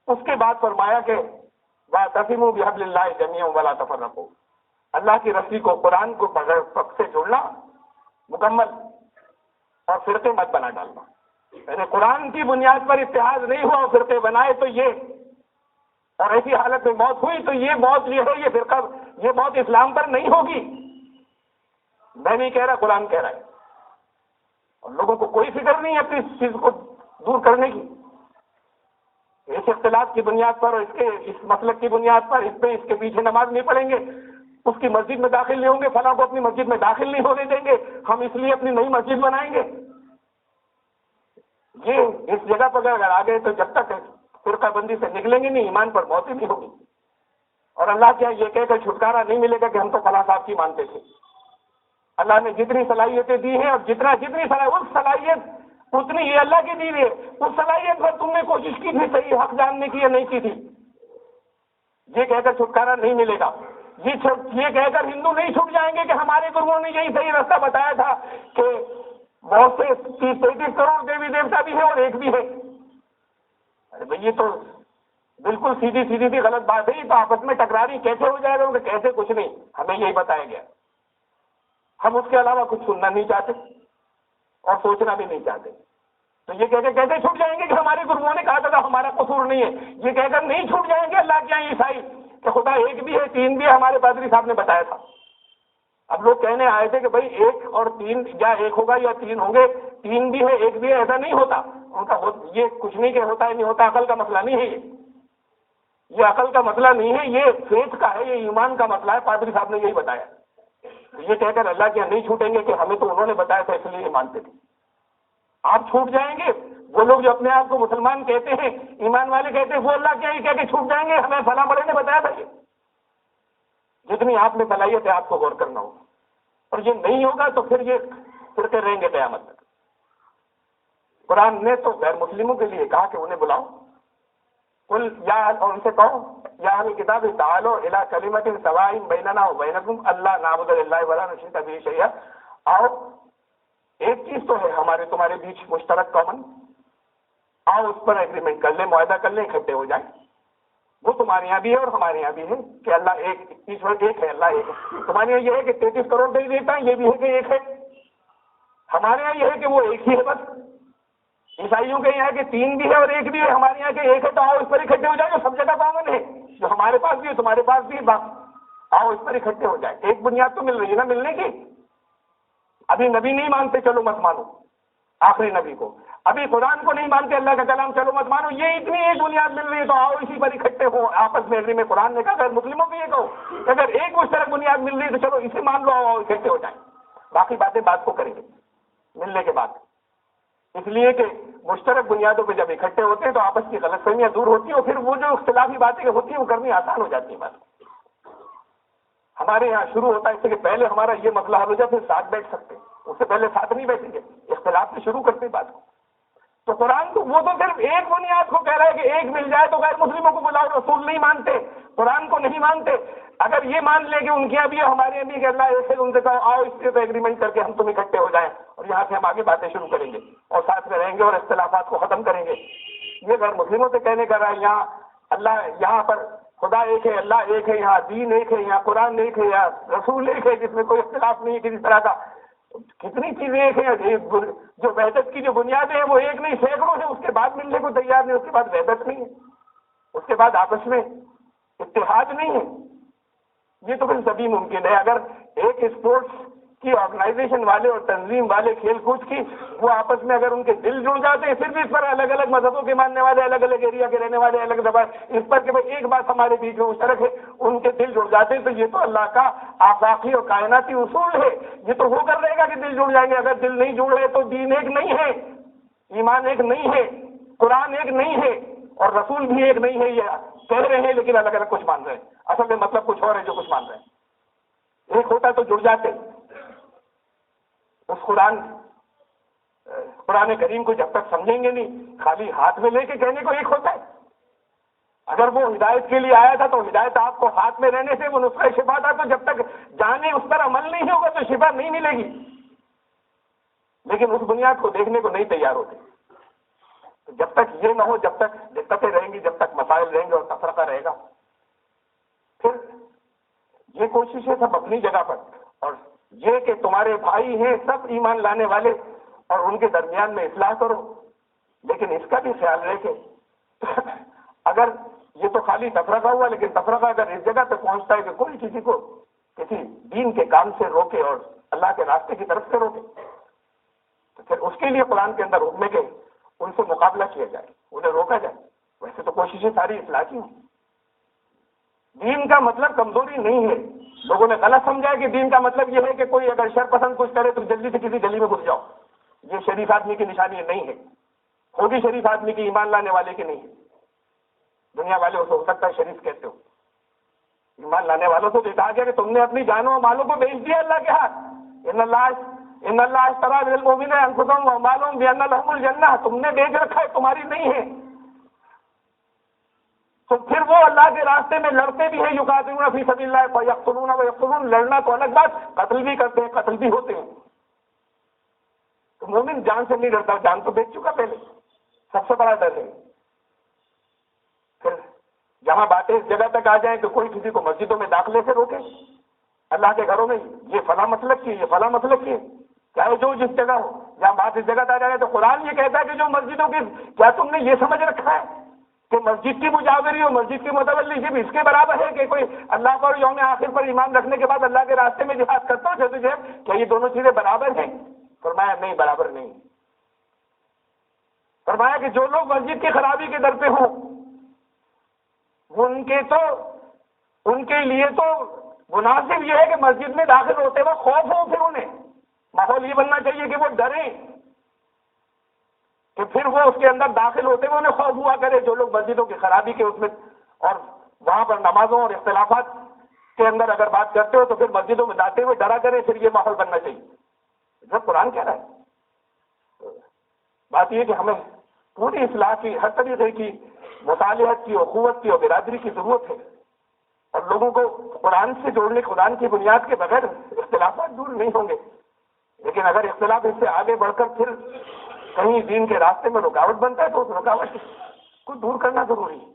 اس کے بعد فرمایا کہ واعتصموا بحبل اللہ جميعا ولا تفرقوا، اللہ کی رسی کو، قرآن کو پگ سے جوڑنا مکمل، اور فرقے مت بنا ڈالنا. یعنی قرآن کی بنیاد پر اتحاد نہیں ہوا اور فرقے بنائے تو یہ، اور ایسی حالت میں موت ہوئی تو یہ موت یہ ہے، یہ فرقہ، یہ موت اسلام پر نہیں ہوگی. میں نہیں کہہ رہا، قرآن کہہ رہا ہے. اور لوگوں کو کوئی فکر نہیں ہے اپنی چیز کو دور کرنے کی. اس اختلاف کی بنیاد پر اور اس مسلک کی بنیاد پر اس کے پیچھے نماز نہیں پڑھیں گے, اس کی مسجد میں داخل نہیں ہوں گے, فلاں کو اپنی مسجد میں داخل نہیں ہونے دیں گے, ہم اس لیے اپنی نئی مسجد بنائیں گے. یہ اس جگہ پر اگر آ گئے تو جب تک فرقہ بندی سے نکلیں گے نہیں, ایمان پر موت ہی نہیں ہوگی. اور اللہ کیا یہ کہہ کر چھٹکارا نہیں ملے گا کہ ہم تو فلاں صاحب کی مانتے تھے. اللہ نے جتنی صلاحیتیں دی ہیں اور جتنی صلاحیت اتنی یہ اللہ کی دی ہے. اس صلاحیت پر تم نے کوشش کی تھی صحیح حق جاننے کی یا نہیں کی تھی؟ یہ کہہ کر چھٹکارا نہیں ملے گا. یہ کہہ کر ہندو نہیں چھوٹ جائیں گے کہ ہمارے گروؤں نے یہی صحیح راستہ بتایا تھا کہ بہت سے 33 کروڑ دیوی دیوتا بھی ہے اور ایک بھی ہے. ارے بھائی یہ تو بالکل سیدھی سی غلط بات ہے. تو آپس میں ٹکراری کیسے ہو جائے گا کہ کیسے کچھ نہیں, ہمیں یہی بتایا گیا. ہم اس کے علاوہ کچھ سننا نہیں چاہتے اور سوچنا بھی نہیں چاہتے. تو یہ کہہ کے کیسے چھوٹ جائیں گے کہ ہمارے گروؤں نے کہا تھا ہمارا قصور نہیں ہے. یہ کہہ کر نہیں چھوٹ جائیں گے اللہ کے یہاں عیسائی کہ خدا ایک بھی ہے, 3 بھی ہے, ہمارے پادری صاحب نے بتایا تھا. اب لوگ کہنے آئے تھے کہ بھائی 1 اور 3 یا 1 ہوگا یا 3 ہوں گے, 3 بھی ہے 1 بھی ہے, ایسا نہیں ہوتا. ان کا یہ کچھ نہیں کہ ہوتا ہے نہیں ہوتا, عقل کا مسئلہ نہیں ہے. یہ عقل کا مسئلہ نہیں ہے, یہ فیتھ کا ہے, یہ ایمان کا مسئلہ ہے. پادری صاحب نے یہی بتایا. یہ کہہ کر اللہ کے نہیں چھوٹیں گے کہ ہمیں تو انہوں نے بتایا تھا اس لیے یہ مانتے تھے. آپ چھوٹ جائیں گے. وہ لوگ جو اپنے آپ کو مسلمان کہتے ہیں, ایمان والے کہتے ہیں, وہ اللہ کیا ہی کہہ کے چھوٹ جائیں گے ہمیں فلاں بڑے نے بتایا تھا. جتنی آپ میں صلاحیت ہے آپ کو غور کرنا ہوگا. اور یہ نہیں ہوگا تو پھر یہ پھرتے رہیں گے قیامت تک. قرآن نے تو غیر مسلموں کے لیے کہا کہ انہیں بلاؤ, قل یا, اور ان سے کہو یا اہل کتاب تعالوا الی کلمۃ سواء بیننا وبینکم الا نعبد الا اللہ ولا نشرک بہ شیئا. آؤ ایک چیز تو ہے ہمارے تمہارے بیچ مشترک کامن, آؤ اس پر ایگریمنٹ کر لیں, معاہدہ کر لیں, اکٹھے ہو جائیں. وہ تمہارے یہاں بھی ہے اور ہمارے یہاں بھی ہے کہ اللہ ایک, ایشور ایک ہے, اللہ ایک ہے. تمہارے یہاں یہ ہے کہ 33 کروڑ دے دیتا ہے, یہ بھی ہے کہ ایک ہے. ہمارے یہاں یہ ہے کہ وہ ایک ہی ہے بس. عیسائیوں کے یہاں کہ 3 بھی ہے اور 1 بھی ہے, ہمارے یہاں کہ ایک ہے. تو آؤ اس پر اکٹھے ہو جائیں, جو سب جگہ کامن ہے, جو ہمارے پاس بھی ہے تمہارے پاس بھی ہے, آؤ اس پر اکٹھے ہو جائیں. ایک بنیاد تو مل رہی ہے نا ملنے کی. ابھی نبی نہیں مانتے, چلو مت مانو آخری نبی کو. ابھی قرآن کو نہیں مانتے, اللہ کا کلام, چلو مت مانو. یہ اتنی ایک بنیاد مل رہی ہے تو آؤ اسی پر اکٹھے ہو آپس میں میں قرآن نے کہا اگر مسلموں کو یہ کہو کہ اگر ایک مشترک بنیاد مل رہی ہے تو چلو اسے مان لو, آؤ اکٹھے ہو جائیں. باقی باتیں بعد کو کریں گے ملنے کے بعد. اس لیے کہ مشترک بنیادوں پہ جب اکٹھے ہوتے ہیں تو آپس کی غلط فہمیاں دور ہوتی ہیں اور پھر وہ جو اختلافی باتیں ہوتی ہیں وہ کرنی آسان ہو جاتی ہیں. بات ہمارے یہاں شروع ہوتا ہے اس سے کہ پہلے ہمارا یہ مسئلہ حل ہو جائے پھر ساتھ بیٹھ سکتے ہیں, اس سے پہلے ساتھ نہیں بیٹھیں گے, اختلاف سے شروع کرتے بات کو. تو قرآن تو وہ تو صرف ایک بنیاد کو کہہ رہا ہے کہ ایک مل جائے تو غیر مسلموں کو بلاؤ. رسول نہیں مانتے, قرآن کو نہیں مانتے. اگر یہ مان لے کہ ان کے یہاں بھی ہمارے یہاں بھی کہ اللہ ایسے, ان سے کہو آؤ اس کے تو ایگریمنٹ کر کے ہم تم اکٹھے ہو جائیں اور یہاں سے ہم آگے باتیں شروع کریں گے اور ساتھ میں رہیں گے اور اختلافات کو ختم کریں گے. یہ غیر مسلموں سے کہنے کا رہا ہے یہاں اللہ, یہاں پر خدا ایک ہے, اللہ ایک ہے, یہاں دین ایک ہے, یہاں قرآن ایک ہے, یہاں رسول ایک ہے, جس میں کوئی اختلاف نہیں ہے کسی طرح کا. کتنی چیزیں ایک ہیں, جو وحدت کی جو بنیادیں ہیں وہ ایک نہیں سینکڑوں ہیں, اس کے بعد ملنے کو تیار نہیں, اس کے بعد وحدت نہیں ہے, اس کے بعد آپس میں اتحاد نہیں ہے. یہ تو پھر سبھی ممکن ہے. اگر ایک اسپورٹس کی آرگنائزیشن والے اور تنظیم والے کھیل کود کی وہ آپس میں اگر ان کے دل جڑ جاتے ہیں, پھر بھی اس پر الگ الگ مذہبوں کے ماننے والے, الگ الگ ایریا کے رہنے والے, الگ زبان, اس پر کہ بھائی ایک بات ہمارے بیچ میں مشترک ہے, ان کے دل جڑ جاتے ہیں, تو یہ تو اللہ کا آفاقی اور کائناتی اصول ہے. یہ تو ہو کر رہے گا کہ دل جڑ جائیں گے. اگر دل نہیں جڑ رہے تو دین ایک نہیں ہے, ایمان ایک نہیں ہے, قرآن ایک نہیں ہے اور رسول بھی ایک نہیں ہے. یہ کہہ رہے ہیں لیکن الگ الگ کچھ مان رہے ہیں, اصل میں مطلب کچھ اور ہے جو کچھ مان رہے ہیں. ایک ہوتا تو جڑ جاتے. اس قرآن کریم کو جب تک سمجھیں گے نہیں, خالی ہاتھ میں لے کے کہنے کو ایک ہوتا ہے. اگر وہ ہدایت کے لیے آیا تھا تو ہدایت آپ کو ہاتھ میں رہنے سے وہ نسخہ شفا تھا, تو جب تک جانے اس پر عمل نہیں ہوگا تو شفا نہیں ملے گی. لیکن اس بنیاد کو دیکھنے کو نہیں تیار ہوتے. جب تک یہ نہ ہو, جب تک دقتیں رہیں گی, جب تک مسائل رہیں گے اور تفرقہ رہے گا. پھر یہ کوشش ہے سب اپنی جگہ پر, اور یہ کہ تمہارے بھائی ہیں سب ایمان لانے والے اور ان کے درمیان میں اصلاح کرو. لیکن اس کا بھی خیال رہے کہ اگر یہ تو خالی تفرقہ ہوا, لیکن تفرقہ اگر اس جگہ پہ پہنچتا ہے کہ کوئی کسی کو کسی دین کے کام سے روکے اور اللہ کے راستے کی طرف سے روکے, تو پھر اس کے لیے قرآن کے اندر حکم ہے کہ ان سے مقابلہ کیا جائے، انہیں روکا جائے. ویسے تو کوششیں ساری اصلاح کی ہیں. دین کا مطلب کمزوری نہیں ہے. لوگوں نے غلط سمجھا ہے کہ دین کا مطلب یہ ہے کہ کوئی اگر شر پسند کچھ کرے تو جلدی سے کسی گلی میں گھس جاؤ. یہ شریف آدمی کی نشانی نہیں ہے. ہوگی شریف آدمی کی، ایمان لانے والے کی نہیں ہے. دنیا والے اسے ہو سکتا ہے شریف کہتے ہو، ایمان لانے والوں کو کہا گیا کہ تم نے اپنی جانوں و مالوں کو بیچ دیا اللہ کے ہاتھ. ان اللہ اشتری من المؤمنین انفسهم واموالهم بان لهم الجنہ. تم نے بیچ رکھا ہے، تمہاری نہیں ہے. تو پھر وہ اللہ کے راستے میں لڑتے بھی ہیں، یقاتلون فی سبیل اللہ فیقتلون ویقتلون. لڑنا تو الگ بات، قتل بھی کرتے ہیں، قتل بھی ہوتے ہیں. تو مومن جان سے نہیں ڈرتا، جان تو بیچ چکا پہلے. سب سے بڑا ڈر ہے. پھر جہاں باتیں اس جگہ تک آ جائیں کہ کوئی کسی کو مسجدوں میں داخلے سے روکے، اللہ کے گھروں میں یہ فلاں مسلک کی، یہ فلاں مسلک کی، چاہے جو جس جگہ ہو، جہاں بات اس جگہ تک آ جائے تو قرآن یہ کہتا ہے کہ جو مسجدوں کی، کیا تم نے یہ سمجھ رکھا ہے کہ مسجد کی مجاوری اور مسجد کی متولی صرف اس کے برابر ہے کہ کوئی اللہ پر یوم آخر پر ایمان رکھنے کے بعد اللہ کے راستے میں جہاد کرتا ہو جیسے کیا یہ دونوں چیزیں برابر ہیں؟ فرمایا نہیں، برابر نہیں. فرمایا کہ جو لوگ مسجد کی خرابی کے در پہ ہوں ان کے لیے تو مناسب یہ ہے کہ مسجد میں داخل ہوتے وقت خوف ہو. پھر انہیں ماحول یہ بننا چاہیے کہ وہ ڈریں، کہ پھر وہ اس کے اندر داخل ہوتے ہوئے انہیں خوف ہوا کرے. جو لوگ مسجدوں کی خرابی کے اس میں اور وہاں پر نمازوں اور اختلافات کے اندر اگر بات کرتے ہو تو پھر مسجدوں میں جاتے ہوئے ڈرا کرے. پھر یہ ماحول بننا چاہیے. جب قرآن کہہ رہا ہے، بات یہ کہ ہمیں پوری اصلاح کی، ہر طریقے کی مصالحت کی، اخوت کی اور برادری کی ضرورت ہے. اور لوگوں کو قرآن سے جوڑنے، قرآن کی بنیاد کے بغیر اختلافات دور نہیں ہوں گے. لیکن اگر اختلاف اس سے آگے بڑھ کر پھر کہیں دین کے راستے میں رکاوٹ بنتا ہے تو اس رکاوٹ کو دور کرنا ضروری ہے.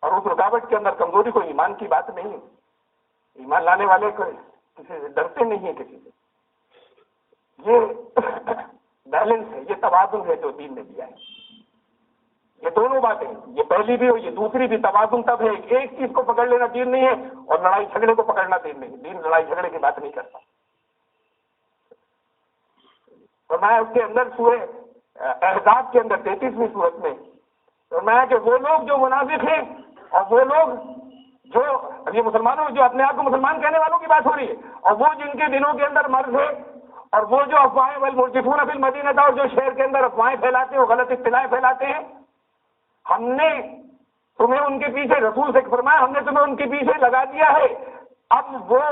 اور اس رکاوٹ کے اندر کمزوری کوئی ایمان کی بات نہیں ہے. ایمان لانے والے کو کسی سے ڈرتے نہیں ہیں کسی سے. یہ بیلنس ہے، یہ توازن ہے جو دین نے دیا ہے. یہ دونوں باتیں، یہ پہلی بھی اور یہ دوسری بھی. توازن تب ہے، ایک چیز کو پکڑ لینا دین نہیں ہے اور لڑائی جھگڑے کو پکڑنا دین نہیں. دین لڑائی جھگڑے کی بات نہیں کرتا. فرمایا اس کے اندر سورہ احزاب کے اندر 33ویں سورت میں فرمایا کہ وہ لوگ جو منافق ہیں اور وہ لوگ جو یہ مسلمانوں جو اپنے آپ کو مسلمان کہنے والوں کی بات ہو رہی ہے، اور وہ جن کے دلوں کے اندر مرض ہے، اور وہ جو افواہیں والمرجفون فی المدینہ اور جو شہر کے اندر افواہیں پھیلاتے ہیں، وہ غلط اطلاعیں پھیلاتے ہیں، ہم نے تمہیں ان کے پیچھے، رسول سے فرمایا ہم نے تمہیں ان کے پیچھے لگا دیا ہے. اب وہ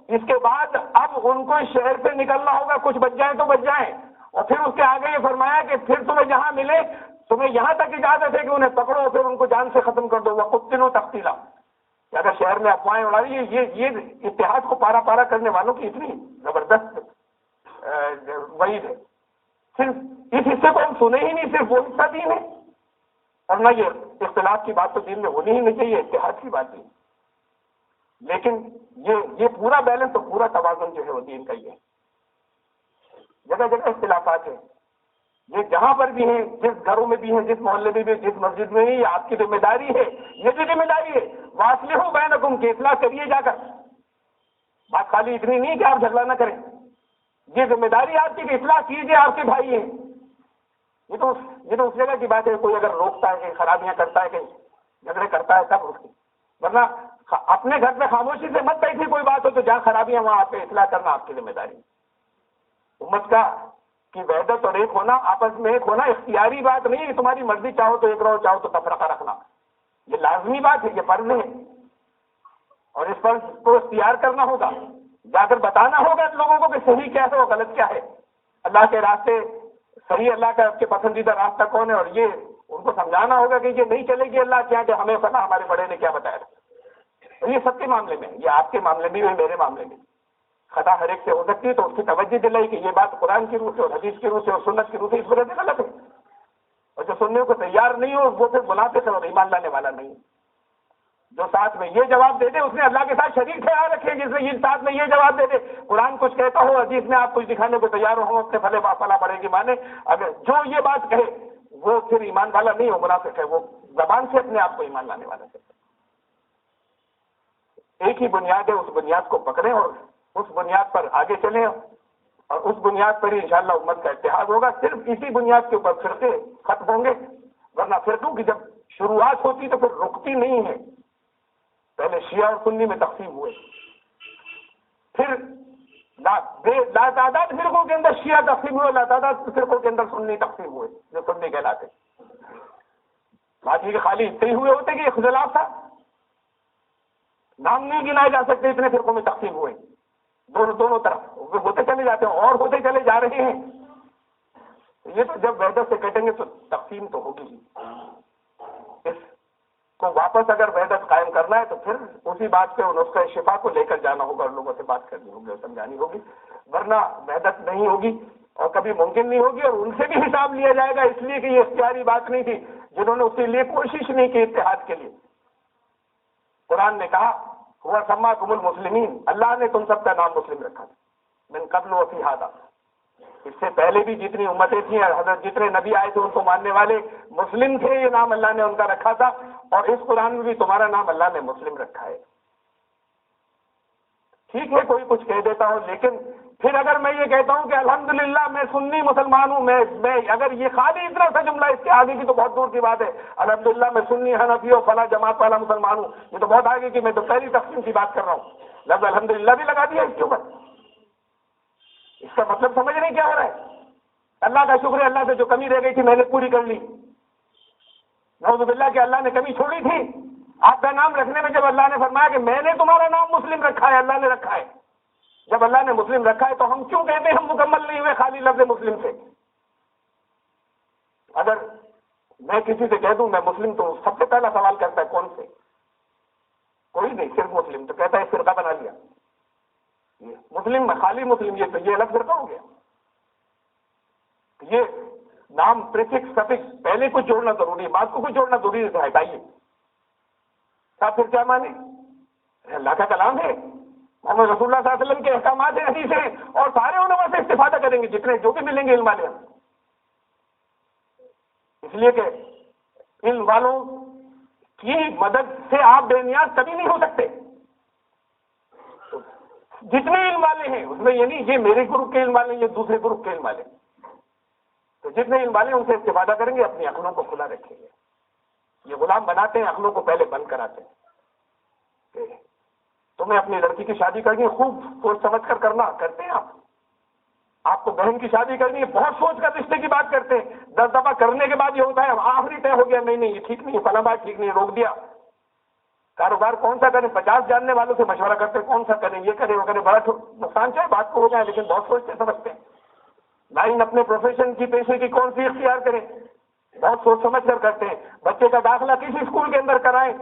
اس کے بعد اب ان کو اس شہر سے نکلنا ہوگا. کچھ بچ جائیں تو بچ جائیں. اور پھر اس کے آگے یہ فرمایا کہ پھر تمہیں جہاں ملے تمہیں یہاں تک اجازت ہے کہ انہیں پکڑو، پھر ان کو جان سے ختم کر دو. وَقُتِّلُوا تَقْتِيلًا. اگر شہر میں افواہیں اڑا رہی ہے، یہ اتحاد کو پارا پارا کرنے والوں کی اتنی زبردست وعید ہے. صرف اس حصے کو ہم سنے ہی نہیں، صرف وہ حصہ دین ہے. اور نہ یہ اختلاف کی بات تو دین میں ہونی ہی نہیں چاہیے، اتحاد کی بات ہے. لیکن یہ پورا بیلنس اور پورا توازن جو ہے وہ دین کا ہی ہے. جگہ جگہ اختلافات ہیں، یہ جہاں پر بھی ہیں، جس گھروں میں بھی ہیں، جس محلے میں بھی، جس مسجد میں بھی، یہ آپ کی ذمہ داری ہے. یہ بھی ذمہ داری ہے واصلحوا بینکم کہ اصلاح کریے جا کر. بات خالی اتنی نہیں کہ آپ جھگڑا نہ کریں، یہ ذمہ داری آپ کی کہ اصلاح کیجیے. آپ کے بھائی ہیں. یہ تو اس جگہ کی بات ہے. کوئی اگر روکتا ہے، کہ خرابیاں کرتا ہے، کہ جھگڑے کرتا ہے، تب اس کی. ورنہ اپنے گھر میں خاموشی سے مت بیٹھی، کوئی بات ہو تو جہاں خرابیاں وہاں آپ پہ اصلاح کرنا آپ کی ذمہ داری. امت کی وحدت اور ایک ہونا، آپس میں ایک ہونا اختیاری بات نہیں ہے. تمہاری مرضی، چاہو تو ایک رہو، چاہو تو تفرقہ رکھنا. یہ لازمی بات ہے، یہ فرض ہے. اور اس فرض کو اختیار کرنا ہوگا، جا کر بتانا ہوگا لوگوں کو کہ صحیح کیا ہے اور غلط کیا ہے. اللہ کے راستے صحیح، اللہ کا کے پسندیدہ راستہ کون ہے، اور یہ ان کو سمجھانا ہوگا کہ یہ نہیں چلے گی اللہ کیا، کہ ہمیں پتا ہمارے بڑے نے کیا بتایا. اور یہ سب کے معاملے میں، یہ آپ کے معاملے میں، میرے معاملے میں خطا ہر ایک سے ہو سکتی ہے. تو اس کی توجہ دلائی کہ یہ بات قرآن کی روح سے اور حدیث کی روح سے اور سنت کی روح سے اس وجہ سے غلط ہے. اور جو سننے کو تیار نہیں ہو وہ پھر منافق اور ایمان لانے والا نہیں. جو ساتھ میں یہ جواب دے دے اس نے اللہ کے ساتھ شریک خیال رکھے. جس نے یہ ساتھ میں یہ جواب دے دے، قرآن کچھ کہتا ہو، حدیث میں آپ کچھ دکھانے کو تیار ہو، اپنے پھلے فلا پڑے گی مانے. اگر جو یہ بات کہے وہ پھر ایمان والا نہیں ہو، منافق ہے. وہ زبان سے اپنے آپ کو ایمان لانے والا ہے. ایک ہی بنیاد ہے، اس بنیاد کو پکڑیں اور اس بنیاد پر آگے چلیں. اور اس بنیاد پر ہی انشاءاللہ امت کا اتحاد ہوگا. صرف اسی بنیاد کے اوپر فرقے ختم ہوں گے، ورنہ فرقوں کی جب شروعات ہوتی تو پھر رکتی نہیں ہے. پہلے شیعہ اور سنی میں تقسیم ہوئے، پھر لاتعداد فرقوں کے اندر شیعہ تقسیم ہوئے، لاتعداد فرقوں کے اندر سنی تقسیم ہوئے جو سنی کہلاتے. بات یہ کہ خالی اتنے ہی ہوئے ہوتے کہ یہ اختلاف تھا، نام نہیں گنائے جا سکتے اتنے فرقوں میں تقسیم ہوئے دونوں طرف ہوتے چلے جاتے ہیں اور ہوتے چلے جا رہے ہیں. یہ تو جب وحدت سے کٹیں گے تو تقسیم تو ہوگی ہی. اس کو واپس اگر وحدت قائم کرنا ہے تو پھر اسی بات پہ نسخہ شفا کو لے کر جانا ہوگا اور لوگوں سے بات کرنی ہوگی اور سمجھانی ہوگی، ورنہ وحدت نہیں ہوگی اور کبھی ممکن نہیں ہوگی. اور ان سے بھی حساب لیا جائے گا، اس لیے کہ یہ اختیاری بات نہیں تھی، جنہوں نے اس کے لیے کوشش نہیں کی اتحاد کے لیے. قرآن نے کہا ہوا سماکم المسلمین، اللہ نے تم سب کا نام مسلم رکھا تھا من قبل وفی ھذا. اس سے پہلے بھی جتنی امتیں تھیں، حضرت جتنے نبی آئے تھے ان کو ماننے والے مسلم تھے، یہ نام اللہ نے ان کا رکھا تھا. اور اس قرآن میں بھی تمہارا نام اللہ نے مسلم رکھا ہے. ٹھیک ہے کوئی کچھ کہہ دیتا ہوں، لیکن پھر اگر میں یہ کہتا ہوں کہ الحمدللہ میں سنی مسلمان ہوں، میں اگر یہ خالی اتنا سا جملہ اس کے آگے کی تو بہت دور کی بات ہے. الحمدللہ میں سنی حنفی اور فلاں جماعت والا مسلمان ہوں، یہ تو بہت آگے کی، میں تو پہلی تقسیم کی بات کر رہا ہوں. لفظ الحمدللہ بھی لگا دیا اس کے اوپر. اس کا مطلب سمجھ نہیں کیا ہو رہا ہے؟ اللہ کا شکر ہے، اللہ سے جو کمی رہ گئی تھی میں نے پوری کر لی. نعوذ باللہ کہ اللہ نے کمی چھوڑی تھی. آپ کا نام رکھنے میں جب اللہ نے فرمایا کہ میں نے تمہارا نام مسلم رکھا ہے، اللہ نے رکھا ہے، جب اللہ نے مسلم رکھا ہے تو ہم کیوں کہتے ہیں ہم مکمل نہیں ہوئے خالی لفظ مسلم سے؟ اگر میں کسی سے کہہ دوں میں مسلم تو سب سے پہلا سوال کرتا ہے کون سے؟ کوئی نہیں، صرف مسلم. تو کہتا ہے فرقہ بنا لیا مسلم، خالی مسلم، یہ تو یہ الگ فرقہ ہو گیا. یہ نام پریفکس سفکس پہلے کچھ جوڑنا ضروری ہے، بعد کو کچھ جوڑنا ضروری ہے، ہٹائیے. صاحب پھر کیا مانے؟ اللہ کا کلام ہے، محمد رسول اللہ صلی اللہ علیہ وسلم کے احکامات ہیں، حدیث ہیں، اور سارے علماء سے استفادہ کریں گے جتنے جو بھی ملیں گے علم والے. اس لیے کہ علم والوں کی مدد سے آپ بے نیاز کبھی نہیں ہو سکتے. جتنے علم والے ہیں اس میں یہ نہیں یہ میرے گروپ کے علم والے یہ دوسرے گروپ کے علم والے، تو جتنے علم والے ہیں ان سے استفادہ کریں گے، اپنی عقلوں کو کھلا رکھیں گے. یہ غلام بناتے ہیں، عقلوں کو پہلے بند کراتے ہیں. تمہیں اپنی لڑکی کی شادی کرنی ہے، خوب سوچ سمجھ کر کرنا، کرتے ہیں آپ کو بہن کی شادی کرنی ہے، بہت سوچ کر رشتے کی بات کرتے ہیں. 10 دفعہ کرنے کے بعد یہ ہوتا ہے آخری طے ہو گیا، نہیں یہ ٹھیک نہیں ہے، فلاں بات ٹھیک نہیں، روک دیا. کاروبار کون سا کریں، 50 جاننے والوں سے مشورہ کرتے کون سا کریں، یہ کریں وہ کریں، بڑا نقصان چاہے بات کو ہو جائے لیکن بہت سوچتے سمجھتے ہیں. لائن اپنے پروفیشن کی پیشے کی کون سی اختیار کریں، بہت سوچ سمجھ کر کرتے ہیں. بچے کا داخلہ کسی اسکول کے اندر کرائیں،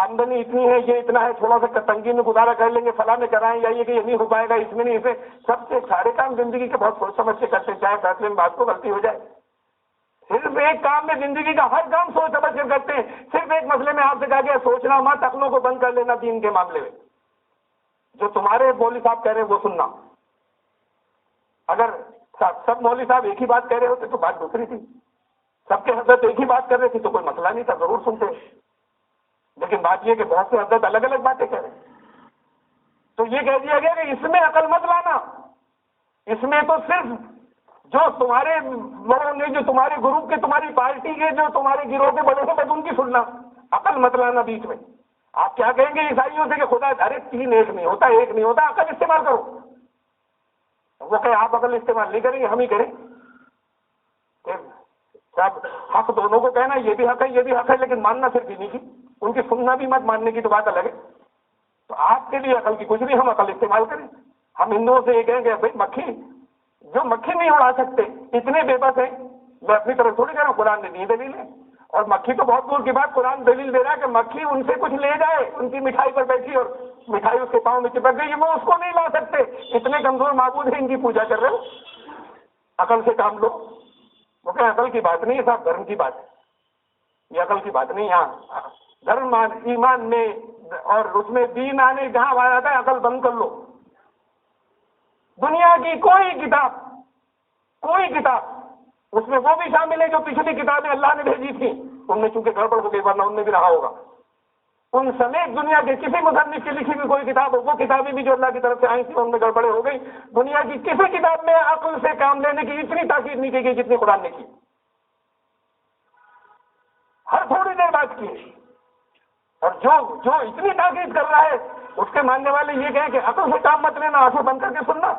آمدنی اتنی ہے، یہ اتنا ہے، تھوڑا سا تنگی میں گزارا کر لیں گے، فلاں میں کرائیں، یا یہ کہ یہ نہیں ہو پائے گا، اس میں نہیں، اسے سب سے سارے کام زندگی کے بہت سوچ سمجھ کے کرتے ہیں، چاہے فیصلے میں بات کو غلطی ہو جائے. صرف ایک کام میں زندگی کا ہر کام سوچ سمجھ کر کرتے ہیں. صرف ایک مسئلے میں آپ سے کہا گیا سوچنا مت، عقلوں کو بند کر لینا دین کے معاملے میں. جو تمہارے مولوی صاحب کہہ رہے ہیں وہ سننا. اگر سب مولوی صاحب ایک ہی بات کہہ رہے ہوتے تو بات دوسری تھی. سب کے حضرت ایک ہی بات کر رہے تھے تو کوئی مسئلہ نہیں تھا، ضرور سنتے. لیکن بات یہ کہ بہت سے حضرت الگ الگ باتیں کہہ رہے ہیں، تو یہ کہہ دیا گیا کہ اس میں عقل مت لانا. اس میں تو صرف جو تمہارے لوگوں نے، جو تمہارے گروپ کے، تمہاری پارٹی کے، جو تمہارے گروہ کے بڑے ہیں بس ان کی سننا، عقل مت لانا بیچ میں. آپ کیا کہیں گے عیسائیوں سے کہ خدا ارے 3 ایک نہیں ہوتا، ایک نہیں ہوتا، عقل استعمال کرو. وہ کہ آپ عقل استعمال نہیں کریں گے، ہم ہی کریں. سب حق دونوں کو کہنا یہ بھی حق ہے یہ بھی حق ہے، لیکن ماننا صرف انہیں کی، ان کی سننا بھی مت، ماننے کی تو بات الگ ہے. تو آپ کے لیے عقل کی کچھ نہیں، ہم عقل استعمال کریں. ہم ہندوؤں سے یہ کہیں گے بھائی مکھی جو مکھی نہیں اڑا سکتے اتنے بے بس ہیں. میں اپنی طرف تھوڑی کہہ رہا ہوں، قرآن نے دی دلیل ہے. اور مکھی تو بہت دور کی بات، قرآن دلیل دے رہا ہے کہ مکھی ان سے کچھ لے جائے، ان کی مٹھائی پر بیٹھی اور مٹھائی اس کے پاؤں میں چپک گئی، وہ اس کو نہیں لا سکتے. اتنے کمزور معبود ہیں، ان کی پوجا کر رہے ہو، عقل سے کام لو. وہ کہ عقل کی بات نہیں ہے صاحب، دھرم کی بات ہے. یہ عقل کی بات نہیں. یہاں دھرم ایمان میں اور اس میں دین آنے جہاں آ جاتا ہے عقل بند کر لو. دنیا کی کوئی کتاب اس میں وہ بھی شامل ہے جو پچھلی کتابیں اللہ نے بھیجی تھی، ان میں چونکہ گڑبڑ ہو گئی ورنہ ان میں بھی رہا ہوگا. ان سمیت دنیا کے کسی مصنف کی لکھی ہوئی کوئی کتاب ہو، وہ کتابیں بھی جو اللہ کی طرف سے آئی تھی ان میں گڑبڑیں ہو گئی، دنیا کی کسی کتاب میں عقل سے کام لینے کی اتنی تاکید نہیں کی گئی جتنی قرآن نے کی، ہر تھوڑی دیر بات کی۔ اور جو اتنی تاکید کر رہا ہے اس کے ماننے والے یہ کہیں کہ عقل سے کام مت لینا، آنکھیں بند کر کے سننا،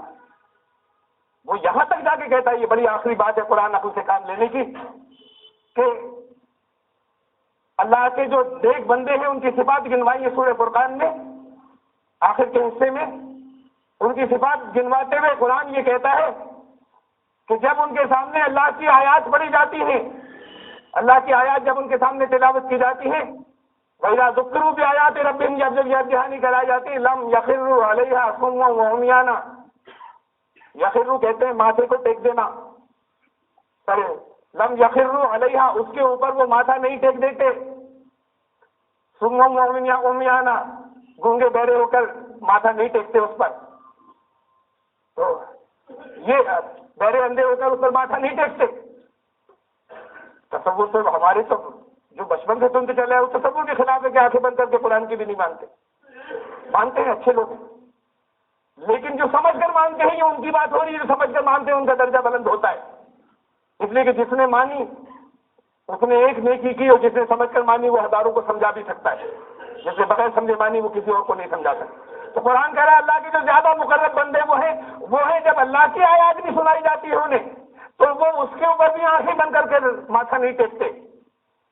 وہ یہاں تک جا کے کہتا ہے یہ بڑی آخری بات ہے قرآن عقل سے کام لینے کی، کہ اللہ کے جو نیک بندے ہیں ان کی صفات گنوائی ہے سورہ فرقان میں آخر کے حصے میں، ان کی صفات گنواتے ہوئے قرآن یہ کہتا ہے کہ جب ان کے سامنے اللہ کی آیات پڑھی جاتی ہیں، اللہ کی آیات جب ان کے سامنے تلاوت کی جاتی ہے، وَإِذَا ذُكِّرُوا بِآيَاتِ رَبِّهِمْ جب یاد دہانی کرائی جاتی ہے، لَمْ يَخِرُّوا عَلَيْهَا صُمًّا وَعُمْيَانًا، یخروا کہتے ہیں ماتھے کو ٹیک دینا، پر لم یخروا علیہا اس کے اوپر وہ ماتھا نہیں ٹیک دیتے، صُمًّا وَعُمْيَانًا گونگے بہرے ہو کر ماتھا نہیں ٹیکتے اس پر، تو یہ بہرے اندھے ہو کر اس پر ماتھا نہیں ٹیکتے۔ تصور تو ہمارے تو جو بچپن سے سنتے چلے ہیں اس تصور کے خلاف ہے کہ آنکھیں بند کر کے قرآن کی بھی نہیں مانتے ہیں اچھے لوگ، لیکن جو سمجھ کر مانتے ہیں یہ ان کی بات ہو رہی ہے، جو سمجھ کر مانتے ہیں ان کا درجہ بلند ہوتا ہے، اس لیے کہ جس نے مانی اس نے ایک نیکی کی، اور جس نے سمجھ کر مانی وہ ہزاروں کو سمجھا بھی سکتا ہے، جس نے بغیر سمجھے مانی وہ کسی اور کو نہیں سمجھا سکتا۔ تو قرآن کہہ رہا ہے اللہ کے جو زیادہ مقرب بندے وہ ہیں جب اللہ کی آیات بھی سنائی جاتی ہے انہیں تو وہ اس کے اوپر بھی آنکھیں بند کر کے ماتھا نہیں ٹیکتے۔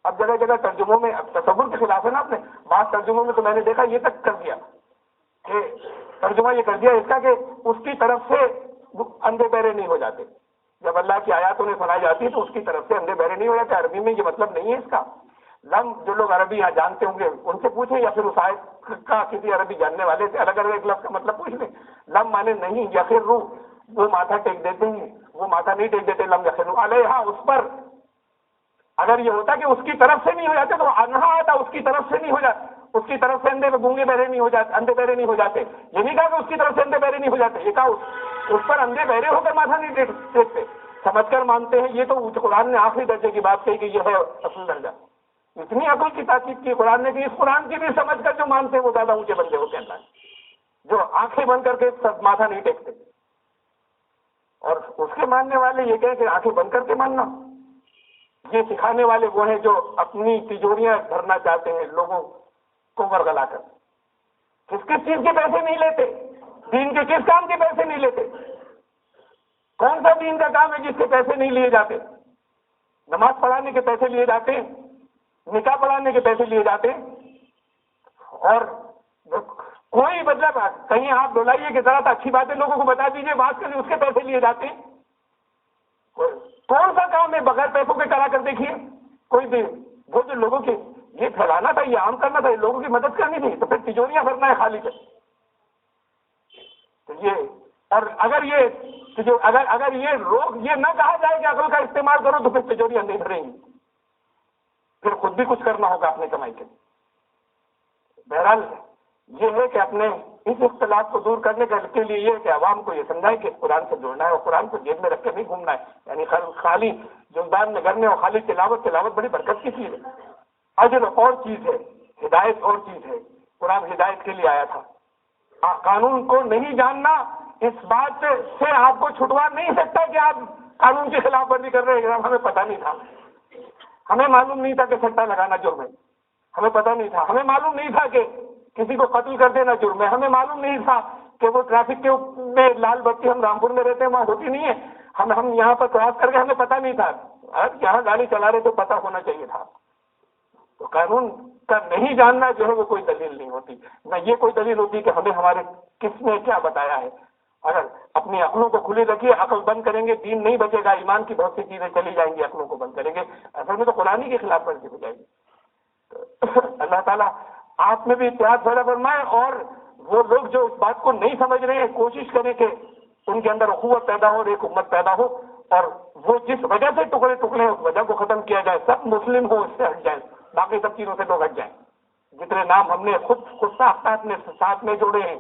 اب جگہ جگہ ترجموں میں، اب تصور کے خلاف ہے نا، آپ نے بعض ترجموں میں تو میں نے دیکھا یہ تک کر دیا کہ ترجمہ یہ کر دیا اس کا کہ اس کی طرف سے اندھے بہرے نہیں ہو جاتے، جب اللہ کی آیات انہیں سنائی جاتی ہے تو اس کی طرف سے اندھے بہرے نہیں ہو جاتے۔ عربی میں یہ مطلب نہیں ہے اس کا، لم جو لوگ عربی یہاں جانتے ہوں گے ان سے پوچھیں، یا پھر اس آیت کا کسی عربی جاننے والے سے الگ الگ ایک لفظ کا مطلب پوچھ لیں۔ لم مانے نہیں، یخروا وہ ماتھا ٹیک دیتے ہیں، وہ ماتھا نہیں ٹیک دیتے، لم یخروا علیہا اس پر۔ اگر یہ ہوتا کہ اس کی طرف سے نہیں ہو جاتے تو انہا آتا اس کی طرف سے نہیں ہو جاتا، اس کی طرف سے اندھے گونگے بہرے نہیں ہو جاتے، اندھے بہرے نہیں ہو جاتے، یہ نہیں کہا کہ اس کی طرف سے اندھے بہرے نہیں ہو جاتے، یہ کہا اس پر اندھے بہرے ہو کر ماتھا نہیں ٹیکتے، سمجھ کر مانتے ہیں۔ یہ تو قرآن نے آخری درجے کی بات کہی کہ یہ ہے اصل درجہ، اتنی عقل کی تاکید کی قرآن نے کہ اس قرآن کی بھی سمجھ کر جو مانتے ہیں وہ زیادہ اونچے بندے ہوتے ہیں اللہ کے، جو آنکھیں بند کر کے سب ماتھا نہیں ٹیکتے۔ اور اس کے ماننے والے یہ کہیں کہ آنکھیں بند کر کے ماننا، یہ سکھانے والے وہ ہیں جو اپنی تجوریاں بھرنا چاہتے ہیں لوگوں کو ورگلا کر، کس چیز کے پیسے نہیں لیتے، دین کے کس کام کے پیسے نہیں لیتے، کون سا دین کا کام ہے جس کے پیسے نہیں لیے جاتے؟ نماز پڑھانے کے پیسے لیے جاتے ہیں، نکاح پڑھانے کے پیسے لیے جاتے ہیں، اور کوئی مطلب کہیں آپ بلائیے کہ ذرا اچھی باتیں لوگوں کو بتا دیجیے بات کریں، اس کے پیسے لیے جاتے ہیں۔ کون سا کام ہے بغیر پیسوں کے کرا کر دیکھیے کوئی بھی، وہ جو لوگوں کی یہ پھیلانا تھا، یہ عام کرنا تھا، لوگوں کی مدد کرنی تھی، تو پھر تجوریاں بھرنا ہے خالی سے۔ تو یہ، اور اگر یہ لوگ یہ نہ کہا جائے کہ عقل کا استعمال کرو تو پھر تجوریاں نہیں بھریں گی، پھر خود بھی کچھ کرنا ہوگا اپنے کمائی کے۔ بہرحال یہ ہے کہ اپنے اس اختلاف کو دور کرنے کے لیے یہ ہے کہ عوام کو یہ سمجھائے کہ قرآن سے جوڑنا ہے، اور قرآن کو جیب میں رکھ کے نہیں گھومنا ہے، یعنی خالی جلدان میں کرنے اور خالی تلاوت بڑی برکت کی چیز ہے، اجر اور چیز ہے، ہدایت اور چیز ہے۔ قرآن ہدایت کے لیے آیا تھا۔ قانون کو نہیں جاننا اس بات سے آپ کو چھٹوا نہیں سکتا کہ آپ قانون کی خلاف ورزی کر رہے ہیں۔ ہمیں پتہ نہیں تھا، ہمیں معلوم نہیں تھا کہ سٹا لگانا جرم ہے، ہمیں پتہ نہیں تھا، ہمیں معلوم نہیں تھا کہ کسی کو قتل کر دینا جرم ہے، ہمیں معلوم نہیں تھا کہ وہ ٹریفک کے میں لال بتی، ہم رامپور میں رہتے ہیں وہاں ہوتی نہیں ہے، ہم یہاں پر کراس کر کے ہمیں پتہ نہیں تھا، یہاں گاڑی چلا رہے تو پتہ ہونا چاہیے تھا۔ تو قانون کا نہیں جاننا جو ہے وہ کوئی دلیل نہیں ہوتی، نہ یہ کوئی دلیل ہوتی کہ ہمیں ہمارے کس نے کیا بتایا ہے۔ اگر اپنی عقلوں کو کھلی رکھیے، عقل بند کریں گے دین نہیں بچے گا، ایمان کی بہت سی چیزیں چلی جائیں گی، عقلوں کو بند کریں گے اصل میں تو قرآن ہی کے خلاف ورزی ہو جائے گی۔ اللہ تعالیٰ آپ میں بھی اتحاد پیدا فرمائے، اور وہ لوگ جو اس بات کو نہیں سمجھ رہے ہیں کوشش کریں کہ ان کے اندر اخوت پیدا ہو اور ایک امت پیدا ہو، اور وہ جس وجہ سے ٹکڑے ٹکڑے ہیں اس وجہ کو ختم کیا جائے، سب مسلم ہو اس سے ہٹ جائیں، باقی سب چیزوں سے لوگ ہٹ جائیں۔ جتنے نام ہم نے خود ساتھ میں جوڑے ہیں،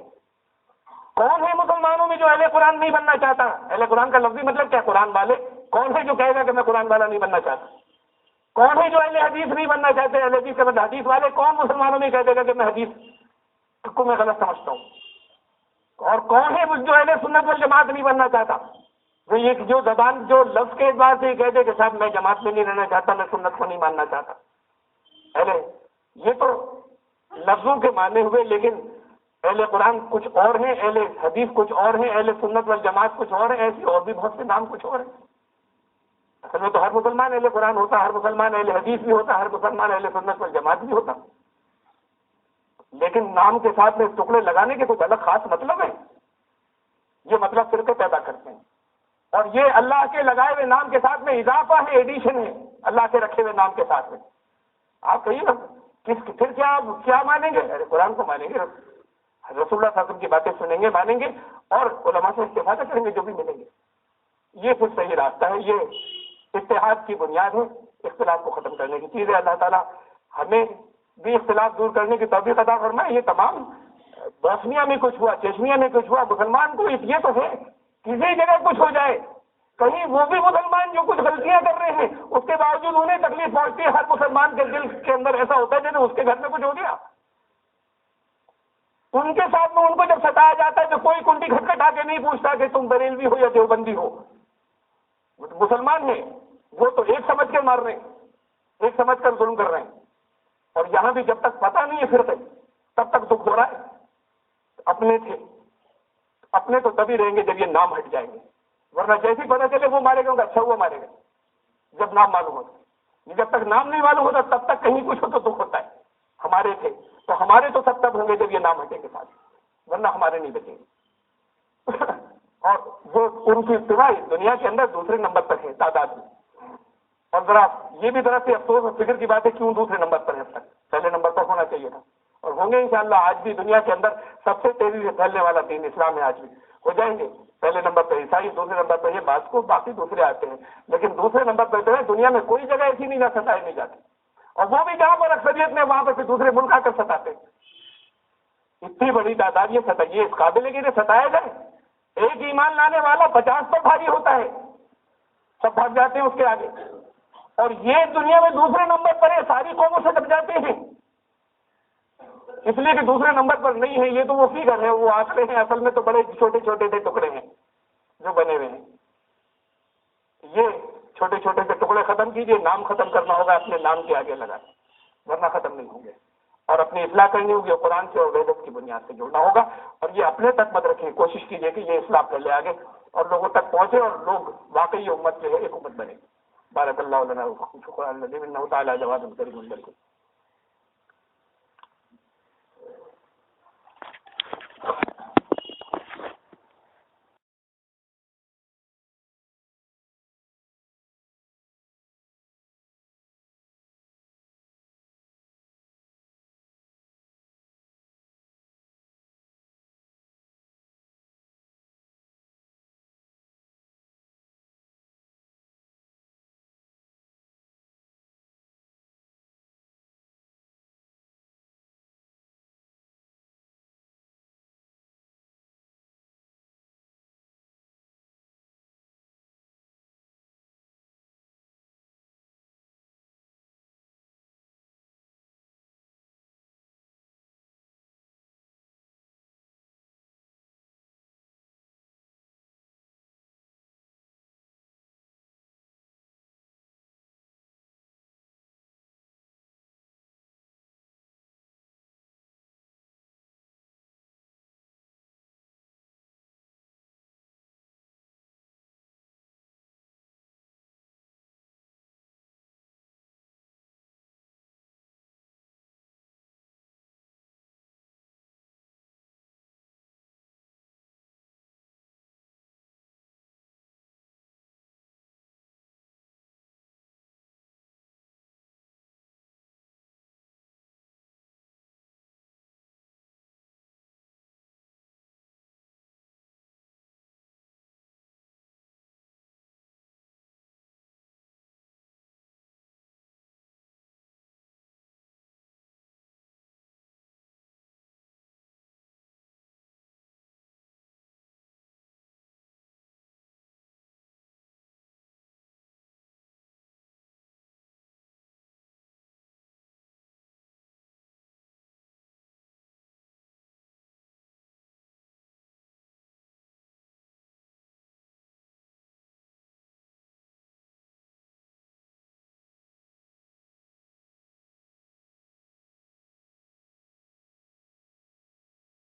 کون ہے مسلمانوں میں جو اہل قرآن نہیں بننا چاہتا؟ اہل قرآن کا لفظی مطلب کیا؟ قرآن والے۔ کون ہے جو کہے گا کہ میں قرآن والا نہیں بننا چاہتا؟ کون ہے جو اہل حدیث نہیں بننا چاہتے؟ اہل حدیث کا مطلب حدیث والے کون مسلمانوں میں کہہ دے گا کہ میں حدیث کو میں غلط سمجھتا ہوں؟ اور کون ہے جو اہل سنت والجماعت نہیں بننا چاہتا؟ وہ یہ جو زبان جو لفظ کے اعتبار سے کہہ دے کہ صاحب میں جماعت میں نہیں رہنا چاہتا، میں سنت کو نہیں ماننا چاہتا. اہل یہ تو لفظوں کے مانے ہوئے، لیکن اہل قرآن کچھ اور ہیں، اہل حدیث کچھ اور ہیں، اہل سنت والجماعت کچھ اور ہیں، ایسی اور بھی بہت سے نام کچھ اور ہیں. اصل میں تو ہر مسلمان اہل قرآن ہوتا، ہر مسلمان اہل حدیث بھی ہوتا، ہر مسلمان اہل سنت والجماعت بھی ہوتا، لیکن نام کے ساتھ میں ٹکڑے لگانے کے کچھ الگ خاص مطلب ہیں. یہ مطلب فرقے پیدا کرتے ہیں، اور یہ اللہ کے لگائے ہوئے نام کے ساتھ میں اضافہ ہے، ایڈیشن ہے اللہ کے رکھے ہوئے نام کے ساتھ میں. آپ کہیے نا پھر کیا مانیں گے؟ ارے قرآن کو مانیں گے، رسول اللہ صلی اللہ علیہ وسلم کی باتیں سنیں گے، مانیں گے، اور علماء سے استفادہ کریں گے جو بھی ملیں گے. یہ پھر صحیح راستہ ہے، یہ اتحاد کی بنیاد ہے، اختلاف کو ختم کرنے کی چیز ہے. اللہ تعالیٰ ہمیں بھی اختلاف دور کرنے کی توفیق عطا فرمائے. یہ تمام بوسنیا میں کچھ ہوا، چیچنیا میں کچھ ہوا، مسلمان کو یہ تو ہے کسی جگہ کچھ ہو جائے، کہیں وہ بھی مسلمان جو کچھ غلطیاں کر رہے ہیں اس کے باوجود انہیں تکلیف پہنچتی ہے. ہر مسلمان کے دل کے اندر ایسا ہوتا ہے جیسے اس کے گھر میں کچھ ہو گیا. ان کے ساتھ میں ان کو جب ستایا جاتا ہے تو کوئی کنڈی کھٹکھٹا کے نہیں پوچھتا کہ تم بریلوی ہو یا دیوبندی ہو. مسلمان ہیں وہ تو ایک سمجھ کے مار رہے ہیں، ایک سمجھ کر ظلم کر رہے ہیں. اور یہاں بھی جب تک پتہ نہیں ہے فرقے تب تک دکھ ہو رہا ہے. اپنے تھے، اپنے تو تبھی رہیں گے جب یہ نام ہٹ جائیں گے، ورنہ جیسے پتہ چلے وہ مارے گا، اچھا ہوا مارے گا. جب نام معلوم ہوتا، جب تک نام نہیں معلوم ہوتا تب تک کہیں کچھ ہو تو دکھ ہوتا ہے. ہمارے تھے تو ہمارے تو سب تب ہوں گے جب یہ نام ہٹیں گے ساتھ، ورنہ ہمارے نہیں بچیں گے. اور وہ ان کی ابتدائی دنیا کے اندر دوسرے نمبر پر ہے تعداد میں. اور ذرا یہ بھی ذرا سے افسوس اور فکر کی بات ہے کیوں دوسرے نمبر پر ہے، اب تک پہلے نمبر پر ہونا چاہیے تھا. اور ہوں گے انشاءاللہ. آج بھی دنیا کے اندر سب سے تیزی سے پھیلنے والا دین اسلام ہے، آج بھی ہو جائیں گے. پہلے نمبر پہ عیسائی، دوسرے نمبر پہ یہ بات کو باقی دوسرے آتے ہیں، لیکن دوسرے نمبر پہ جو ہے دنیا میں کوئی جگہ ایسی نہیں جا ستائے نہیں جاتی. اور وہ بھی جہاں پر اکثریت میں وہاں پہ پھر دوسرے ملک آ کر ستاتے. اتنی بڑی تعداد یہ ستائیے اس قابل ہے کہ انہیں ستایا جائے. ایک ایمان لانے والا 50 پر بھاری ہوتا ہے، سب بھاگ جاتے ہیں اس کے آگے. اور یہ دنیا میں دوسرے نمبر پر ہے، ساری قوموں سے دب جاتے ہیں، اس لیے کہ دوسرے نمبر پر نہیں ہے. یہ تو وہ فگر ہے، وہ آنکڑے ہیں، اصل میں تو بڑے چھوٹے چھوٹے سے ٹکڑے ہیں جو بنے ہوئے ہیں. یہ چھوٹے چھوٹے سے ٹکڑے ختم کیجئے. نام ختم کرنا ہوگا اپنے نام کے آگے لگا، ورنہ ختم نہیں ہوں گے. اور اپنی اصلاح کرنی ہوگی، قرآن سے اور ویدت کی بنیاد سے جڑنا ہوگا. اور یہ اپنے تک مت رکھیں، کوشش کیجئے کہ یہ اصلاح پھیلے آگے اور لوگوں تک پہنچے اور لوگ واقعی امت جو ہے ایک امت بنے. بارک اللہ لنا و فیکم. شکرا لله انه تعالی جواد کریم.